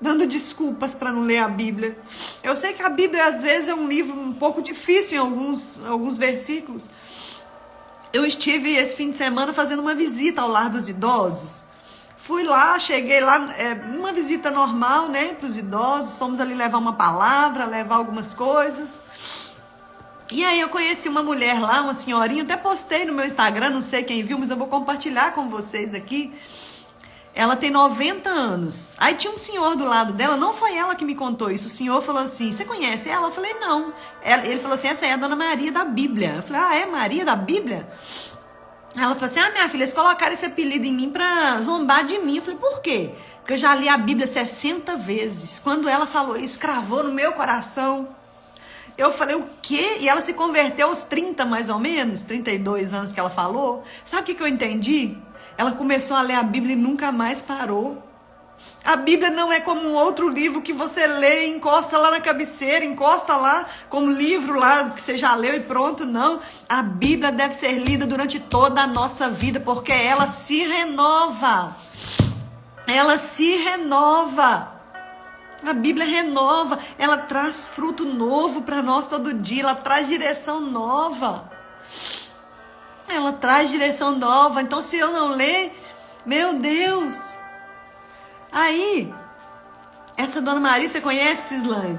dando desculpas para não ler a Bíblia. Eu sei que a Bíblia às vezes é um livro um pouco difícil em alguns versículos. Eu estive esse fim de semana fazendo uma visita ao lar dos idosos. Fui lá, cheguei lá, uma visita normal, né, para os idosos. Fomos ali levar uma palavra, levar algumas coisas. E aí eu conheci uma mulher lá, uma senhorinha, até postei no meu Instagram, não sei quem viu, mas eu vou compartilhar com vocês aqui. Ela tem 90 anos. Aí tinha um senhor do lado dela, não foi ela que me contou isso. O senhor falou assim, você conhece ela? Eu falei, não. Ele falou assim, essa é a Dona Maria da Bíblia. Eu falei, é Maria da Bíblia? Ela falou assim, minha filha, eles colocaram esse apelido em mim pra zombar de mim. Eu falei, por quê? Porque eu já li a Bíblia 60 vezes. Quando ela falou isso, cravou no meu coração. Eu falei, o quê? E ela se converteu aos 30 mais ou menos, 32 anos que ela falou. Sabe o que eu entendi? Ela começou a ler a Bíblia e nunca mais parou. A Bíblia não é como um outro livro que você lê, encosta lá na cabeceira, encosta lá como livro lá que você já leu e pronto, não. A Bíblia deve ser lida durante toda a nossa vida, porque ela se renova. Ela se renova. A Bíblia renova, ela traz fruto novo para nós todo dia, ela traz direção nova. Ela traz direção nova. Então, se eu não ler, meu Deus. Aí, essa Dona Maria, você conhece, Cislane?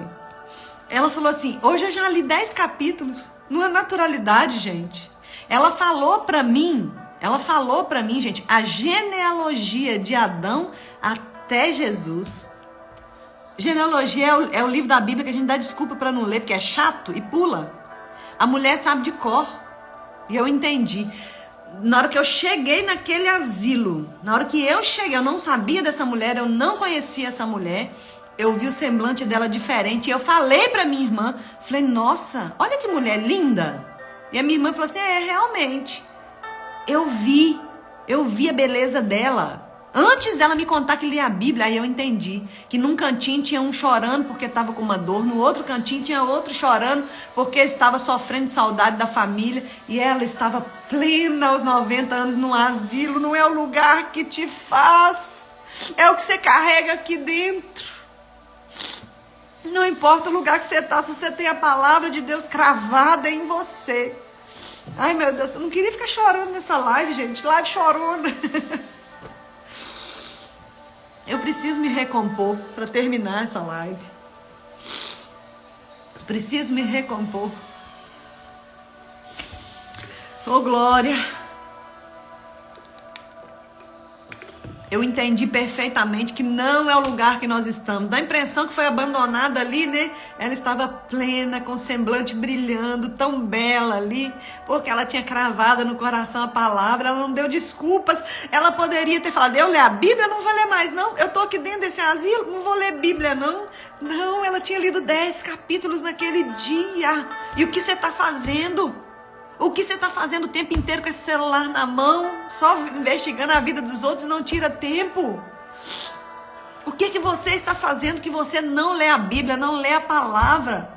Ela falou assim, hoje eu já li 10 capítulos. Numa naturalidade, gente. Ela falou pra mim, gente, a genealogia de Adão até Jesus. Genealogia é o livro da Bíblia que a gente dá desculpa pra não ler, porque é chato e pula. A mulher sabe de cor. E eu entendi. Na hora que eu cheguei naquele asilo, na hora que eu cheguei, eu não sabia dessa mulher, eu não conhecia essa mulher, eu vi o semblante dela diferente, e eu falei pra minha irmã, falei, nossa, olha que mulher linda. E a minha irmã falou assim, realmente, eu vi a beleza dela. Antes dela me contar que lia a Bíblia, aí eu entendi que num cantinho tinha um chorando porque estava com uma dor, no outro cantinho tinha outro chorando porque estava sofrendo de saudade da família, e ela estava plena aos 90 anos num asilo. Não é o lugar que te faz, é o que você carrega aqui dentro. Não importa o lugar que você está, se você tem a palavra de Deus cravada em você. Ai, meu Deus, eu não queria ficar chorando nessa live, gente, live chorona. Eu preciso me recompor para terminar essa live. Preciso me recompor. Oh, glória. Eu entendi perfeitamente que não é o lugar que nós estamos. Dá a impressão que foi abandonada ali, né? Ela estava plena, com semblante brilhando, tão bela ali, porque ela tinha cravado no coração a palavra. Ela não deu desculpas. Ela poderia ter falado, eu leio a Bíblia, não vou ler mais, não. Eu estou aqui dentro desse asilo, não vou ler Bíblia, não. Não, ela tinha lido 10 capítulos naquele dia. E o que você está fazendo? O que você está fazendo o tempo inteiro com esse celular na mão, só investigando a vida dos outros e não tira tempo? O que você está fazendo que você não lê a Bíblia, não lê a palavra?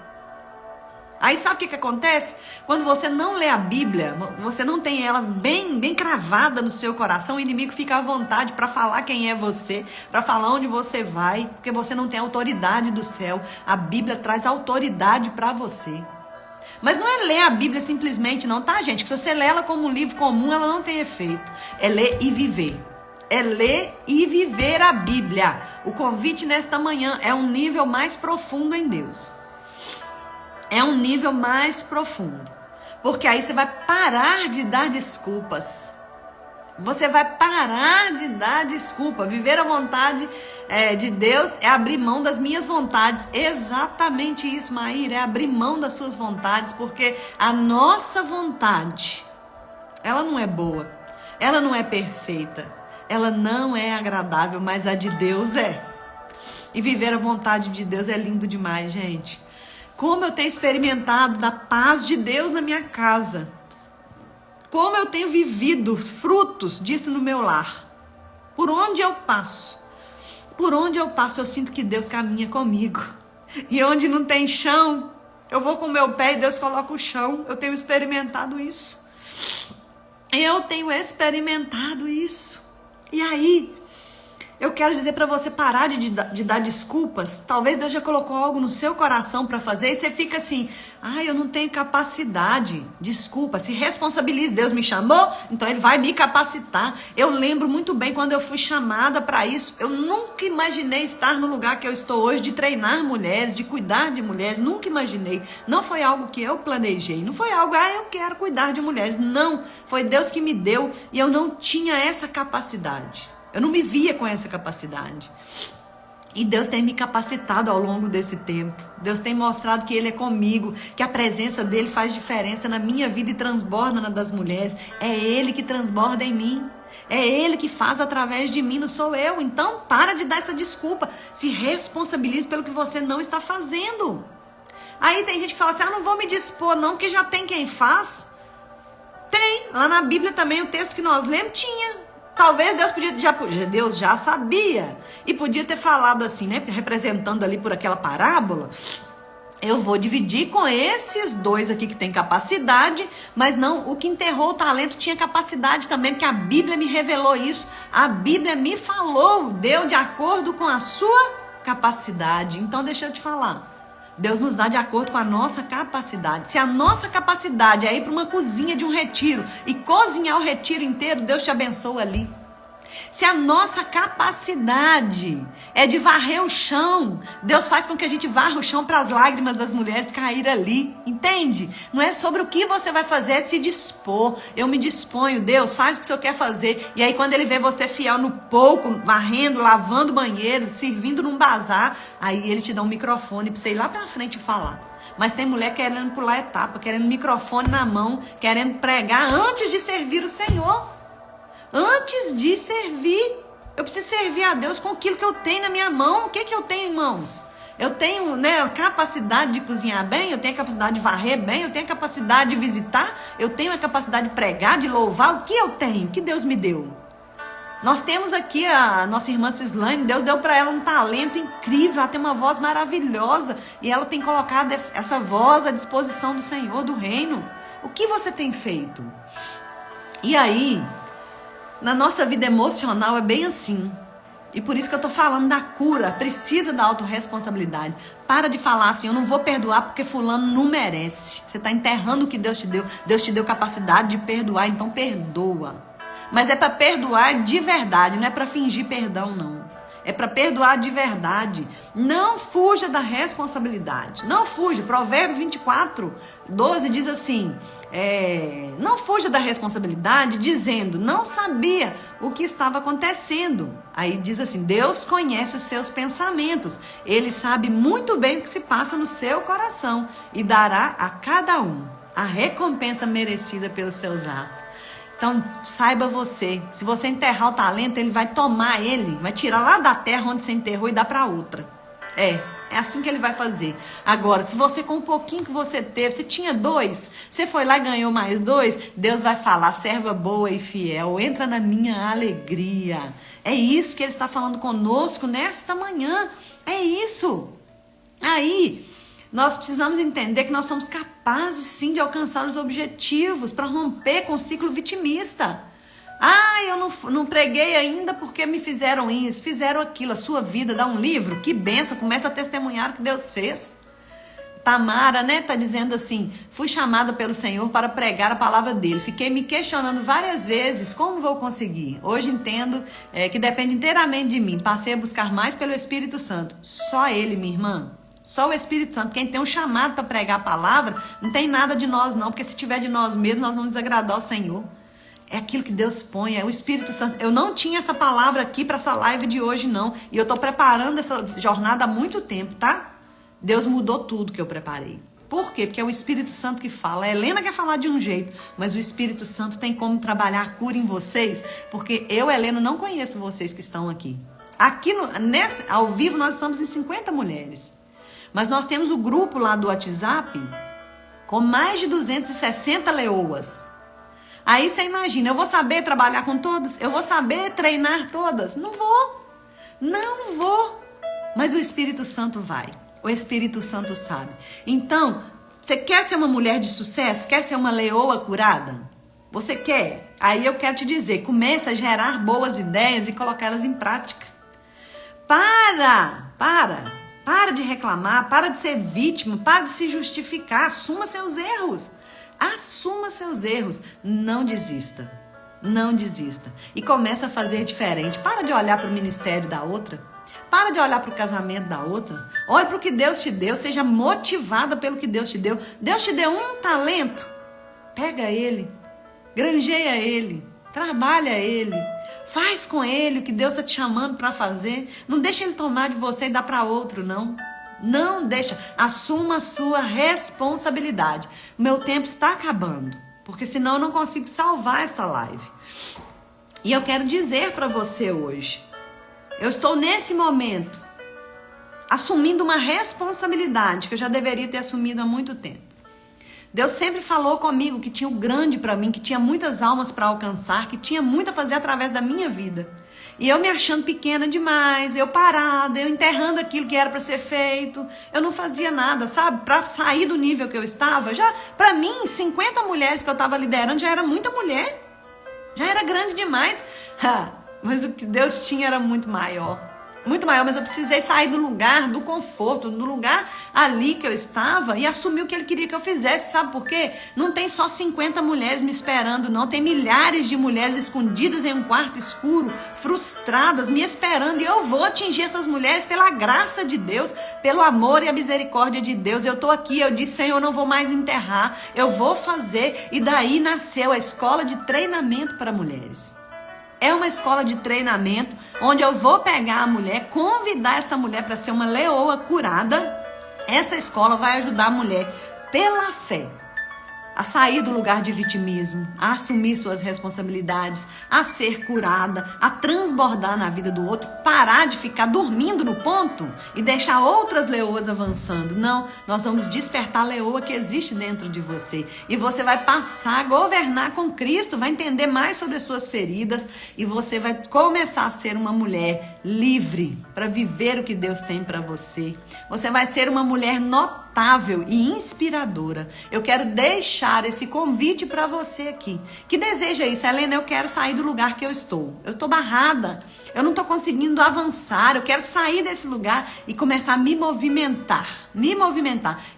Aí sabe o que acontece? Quando você não lê a Bíblia, você não tem ela bem cravada no seu coração, o inimigo fica à vontade para falar quem é você, para falar onde você vai, porque você não tem autoridade do céu. A Bíblia traz autoridade para você. Mas não é ler a Bíblia simplesmente não, tá, gente? Que se você lê ela como um livro comum, ela não tem efeito. É ler e viver. É ler e viver a Bíblia. O convite nesta manhã é um nível mais profundo em Deus. É um nível mais profundo. Porque aí você vai parar de dar desculpas. Você vai parar de dar desculpa. Viver a vontade de Deus é abrir mão das minhas vontades. Exatamente isso, Maíra. É abrir mão das suas vontades. Porque a nossa vontade, ela não é boa. Ela não é perfeita. Ela não é agradável. Mas a de Deus é. E viver a vontade de Deus é lindo demais, gente. Como eu tenho experimentado da paz de Deus na minha casa. Como eu tenho vivido os frutos disso no meu lar. Por onde eu passo. Por onde eu passo, eu sinto que Deus caminha comigo. E onde não tem chão, eu vou com o meu pé e Deus coloca o chão. Eu tenho experimentado isso. Eu tenho experimentado isso. E aí, eu quero dizer para você parar de dar desculpas. Talvez Deus já colocou algo no seu coração para fazer e você fica assim, eu não tenho capacidade. Desculpa, se responsabilize. Deus me chamou, então Ele vai me capacitar. Eu lembro muito bem quando eu fui chamada para isso. Eu nunca imaginei estar no lugar que eu estou hoje, de treinar mulheres, de cuidar de mulheres. Nunca imaginei. Não foi algo que eu planejei. Não foi algo, eu quero cuidar de mulheres. Não, foi Deus que me deu e eu não tinha essa capacidade. Eu não me via com essa capacidade. E Deus tem me capacitado ao longo desse tempo. Deus tem mostrado que Ele é comigo, que a presença dEle faz diferença na minha vida e transborda na das mulheres. É Ele que transborda em mim. É Ele que faz através de mim, não sou eu. Então, para de dar essa desculpa. Se responsabilize pelo que você não está fazendo. Aí tem gente que fala assim, não vou me dispor não, porque já tem quem faz. Tem. Lá na Bíblia também, o texto que nós lemos tinha. Talvez Deus já sabia e podia ter falado assim, né? Representando ali por aquela parábola. Eu vou dividir com esses dois aqui que tem capacidade, mas não, o que enterrou o talento tinha capacidade também, porque a Bíblia me revelou isso. A Bíblia me falou, deu de acordo com a sua capacidade. Então deixa eu te falar. Deus nos dá de acordo com a nossa capacidade. Se a nossa capacidade é ir para uma cozinha de um retiro e cozinhar o retiro inteiro, Deus te abençoa ali. Se a nossa capacidade é de varrer o chão, Deus faz com que a gente varra o chão para as lágrimas das mulheres cair ali. Entende? Não é sobre o que você vai fazer, é se dispor. Eu me disponho, Deus, faz o que o Senhor quer fazer. E aí quando Ele vê você fiel no pouco, varrendo, lavando o banheiro, servindo num bazar, aí Ele te dá um microfone para você ir lá para frente e falar. Mas tem mulher querendo pular etapa, querendo microfone na mão, querendo pregar antes de servir o Senhor. Antes de servir, eu preciso servir a Deus com aquilo que eu tenho na minha mão. O que eu tenho, irmãos? Eu tenho, a capacidade de cozinhar bem, eu tenho a capacidade de varrer bem, eu tenho a capacidade de visitar, eu tenho a capacidade de pregar, de louvar. O que eu tenho? O que Deus me deu? Nós temos aqui a nossa irmã Cislane, Deus deu para ela um talento incrível, ela tem uma voz maravilhosa e ela tem colocado essa voz à disposição do Senhor, do reino. O que você tem feito? E aí, na nossa vida emocional é bem assim. E por isso que eu tô falando da cura. Precisa da autorresponsabilidade. Para de falar assim, eu não vou perdoar porque fulano não merece. Você tá enterrando o que Deus te deu. Deus te deu capacidade de perdoar, então perdoa. Mas é para perdoar de verdade, não é para fingir perdão, não. É para perdoar de verdade. Não fuja da responsabilidade. Não fuja. Provérbios 24, 12 diz assim, não fuja da responsabilidade dizendo, não sabia o que estava acontecendo. Aí diz assim, Deus conhece os seus pensamentos. Ele sabe muito bem o que se passa no seu coração e dará a cada um a recompensa merecida pelos seus atos. Então, saiba você, se você enterrar o talento, ele vai tomar ele, vai tirar lá da terra onde você enterrou e dar para outra. É assim que ele vai fazer. Agora, se você com um pouquinho que você teve, você tinha 2, você foi lá e ganhou mais 2, Deus vai falar, serva boa e fiel, entra na minha alegria. É isso que Ele está falando conosco nesta manhã. É isso. Aí, Nós precisamos entender que nós somos capazes sim de alcançar os objetivos para romper com o ciclo vitimista. Ah, eu não preguei ainda porque me fizeram isso, fizeram aquilo. A sua vida dá um livro, que benção, começa a testemunhar o que Deus fez. Tamara, né, tá dizendo assim: fui chamada pelo Senhor para pregar a palavra dele. Fiquei me questionando várias vezes como vou conseguir. Hoje entendo que depende inteiramente de mim. Passei a buscar mais pelo Espírito Santo. Só ele, minha irmã. Só o Espírito Santo. Quem tem um chamado para pregar a palavra, não tem nada de nós não, porque se tiver de nós mesmos, nós vamos desagradar o Senhor. É aquilo que Deus põe, é o Espírito Santo. Eu não tinha essa palavra aqui para essa live de hoje não, e eu estou preparando essa jornada há muito tempo, tá? Deus mudou tudo que eu preparei. Por quê? Porque é o Espírito Santo que fala. A Helena quer falar de um jeito, mas o Espírito Santo tem como trabalhar a cura em vocês, porque eu, Helena, não conheço vocês que estão aqui. Aqui, ao vivo, nós estamos em 50 mulheres. Mas nós temos o grupo lá do WhatsApp com mais de 260 leoas. Aí você imagina, eu vou saber trabalhar com todas? Eu vou saber treinar todas? Não vou. Não vou. Mas o Espírito Santo vai. O Espírito Santo sabe. Então, você quer ser uma mulher de sucesso? Quer ser uma leoa curada? Você quer? Aí eu quero te dizer, comece a gerar boas ideias e colocá-las em prática. Para de reclamar, para de ser vítima, para de se justificar, assuma seus erros. Assuma seus erros, não desista. Não desista. E começa a fazer diferente. Para de olhar para o ministério da outra. Para de olhar para o casamento da outra. Olhe para o que Deus te deu. Seja motivada pelo que Deus te deu. Deus te deu um talento. Pega ele. Granjeia ele. Trabalha ele. Faz com ele o que Deus está te chamando para fazer. Não deixa ele tomar de você e dar para outro, não. Não deixa. Assuma a sua responsabilidade. Meu tempo está acabando. Porque senão eu não consigo salvar esta live. E eu quero dizer para você hoje. Eu estou nesse momento assumindo uma responsabilidade que eu já deveria ter assumido há muito tempo. Deus sempre falou comigo que tinha o grande para mim, que tinha muitas almas para alcançar, que tinha muito a fazer através da minha vida. E eu me achando pequena demais, eu parada, eu enterrando aquilo que era para ser feito. Eu não fazia nada, sabe? Para sair do nível que eu estava, já para mim, 50 mulheres que eu estava liderando já era muita mulher. Já era grande demais. Mas o que Deus tinha era muito maior. Muito maior, mas eu precisei sair do lugar, do conforto, do lugar ali que eu estava e assumir o que ele queria que eu fizesse, sabe por quê? Não tem só 50 mulheres me esperando, não. Tem milhares de mulheres escondidas em um quarto escuro, frustradas, me esperando. E eu vou atingir essas mulheres pela graça de Deus, pelo amor e a misericórdia de Deus. Eu estou aqui, eu disse, Senhor, eu não vou mais enterrar, eu vou fazer. E daí nasceu a escola de treinamento para mulheres. É uma escola de treinamento onde eu vou pegar a mulher, convidar essa mulher para ser uma leoa curada. Essa escola vai ajudar a mulher, pela fé, a sair do lugar de vitimismo, a assumir suas responsabilidades, a ser curada, a transbordar na vida do outro, parar de ficar dormindo no ponto e deixar outras leoas avançando. Não, nós vamos despertar a leoa que existe dentro de você. E você vai passar a governar com Cristo, vai entender mais sobre as suas feridas e você vai começar a ser uma mulher livre para viver o que Deus tem para você. Você vai ser uma mulher notável e inspiradora. Eu quero deixar esse convite para você aqui, que deseja isso. Helena, eu quero sair do lugar que eu estou. Eu estou barrada, eu não estou conseguindo avançar, eu quero sair desse lugar e começar a me movimentar.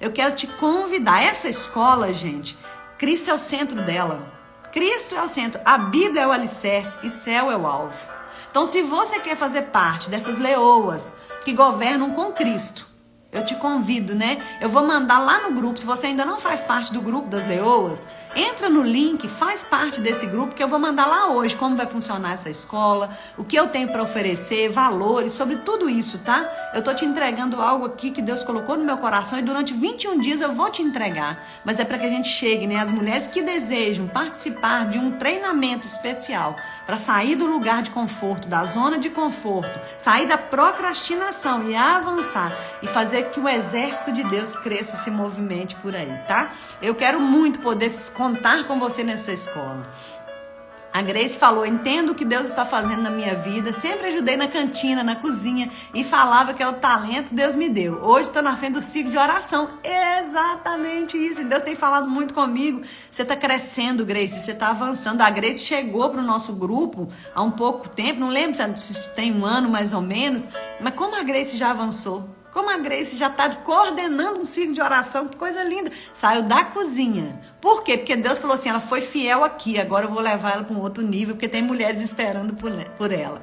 Eu quero te convidar. Essa escola, gente, Cristo é o centro dela. Cristo é o centro, a Bíblia é o alicerce e céu é o alvo. Então, se você quer fazer parte dessas leoas que governam com Cristo, eu te convido, né? Eu vou mandar lá no grupo. Se você ainda não faz parte do grupo das leoas, entra no link, faz parte desse grupo que eu vou mandar lá hoje como vai funcionar essa escola, o que eu tenho para oferecer, valores, sobre tudo isso, tá? Eu tô te entregando algo aqui que Deus colocou no meu coração e durante 21 dias eu vou te entregar. Mas é para que a gente chegue, né? As mulheres que desejam participar de um treinamento especial para sair do lugar de conforto, da zona de conforto, sair da procrastinação e avançar e fazer que o exército de Deus cresça e se movimente por aí, tá? Eu quero muito poder contar com você nessa escola. A Grace falou, entendo o que Deus está fazendo na minha vida, sempre ajudei na cantina, na cozinha e falava que é o talento que Deus me deu. Hoje estou na frente do ciclo de oração. Exatamente isso, e Deus tem falado muito comigo. Você está crescendo, Grace, você está avançando. A Grace chegou para o nosso grupo há um pouco tempo, não lembro se tem um ano mais ou menos, mas como a Grace já avançou. Como a Grace já está coordenando um ciclo de oração, que coisa linda. Saiu da cozinha. Por quê? Porque Deus falou assim, ela foi fiel aqui, agora eu vou levar ela para um outro nível, porque tem mulheres esperando por ela.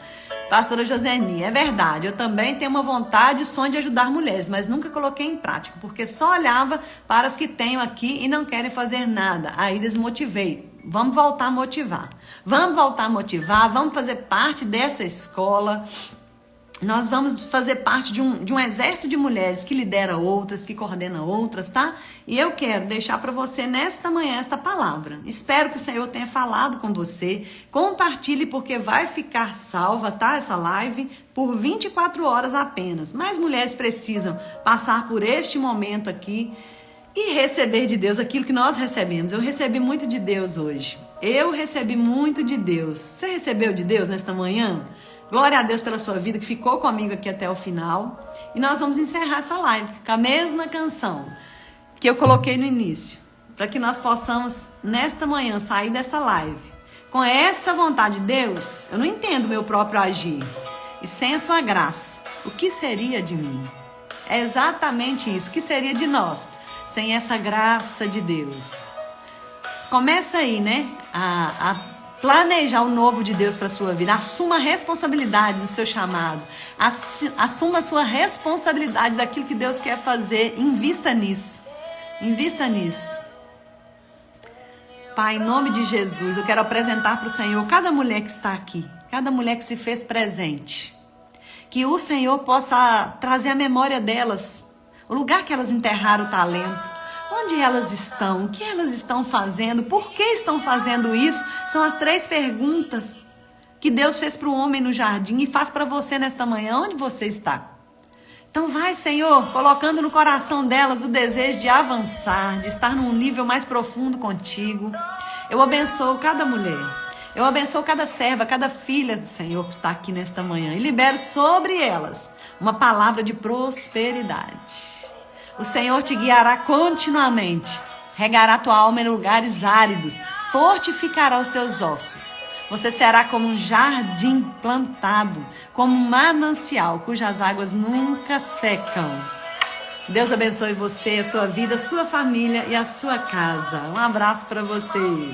Pastora Joseni, é verdade, eu também tenho uma vontade e sonho de ajudar mulheres, mas nunca coloquei em prática, porque só olhava para as que tenho aqui e não querem fazer nada. Aí desmotivei. Vamos voltar a motivar. Vamos voltar a motivar, vamos fazer parte dessa escola. Nós vamos fazer parte de um exército de mulheres que lidera outras, que coordena outras, tá? E eu quero deixar para você nesta manhã esta palavra. Espero que o Senhor tenha falado com você. Compartilhe porque vai ficar salva, tá? Essa live por 24 horas apenas. Mais mulheres precisam passar por este momento aqui e receber de Deus aquilo que nós recebemos. Eu recebi muito de Deus hoje. Eu recebi muito de Deus. Você recebeu de Deus nesta manhã? Glória a Deus pela sua vida que ficou comigo aqui até o final. E nós vamos encerrar essa live com a mesma canção que eu coloquei no início. Para que nós possamos, nesta manhã, sair dessa live com essa vontade de Deus. Eu não entendo o meu próprio agir. E sem a sua graça, o que seria de mim? É exatamente isso. O que seria de nós sem essa graça de Deus? Começa aí, né? A planejar o novo de Deus para a sua vida. Assuma a responsabilidade do seu chamado. Assuma a sua responsabilidade daquilo que Deus quer fazer. Invista nisso. Invista nisso. Pai, em nome de Jesus, eu quero apresentar para o Senhor cada mulher que está aqui. Cada mulher que se fez presente. Que o Senhor possa trazer à memória delas o lugar que elas enterraram o talento. Onde elas estão? O que elas estão fazendo? Por que estão fazendo isso? São as 3 perguntas que Deus fez para o homem no jardim e faz para você nesta manhã. Onde você está? Então vai, Senhor, colocando no coração delas o desejo de avançar, de estar num nível mais profundo contigo. Eu abençoo cada mulher. Eu abençoo cada serva, cada filha do Senhor que está aqui nesta manhã. E libero sobre elas uma palavra de prosperidade. O Senhor te guiará continuamente, regará tua alma em lugares áridos, fortificará os teus ossos. Você será como um jardim plantado, como um manancial, cujas águas nunca secam. Deus abençoe você, a sua vida, a sua família e a sua casa. Um abraço para você.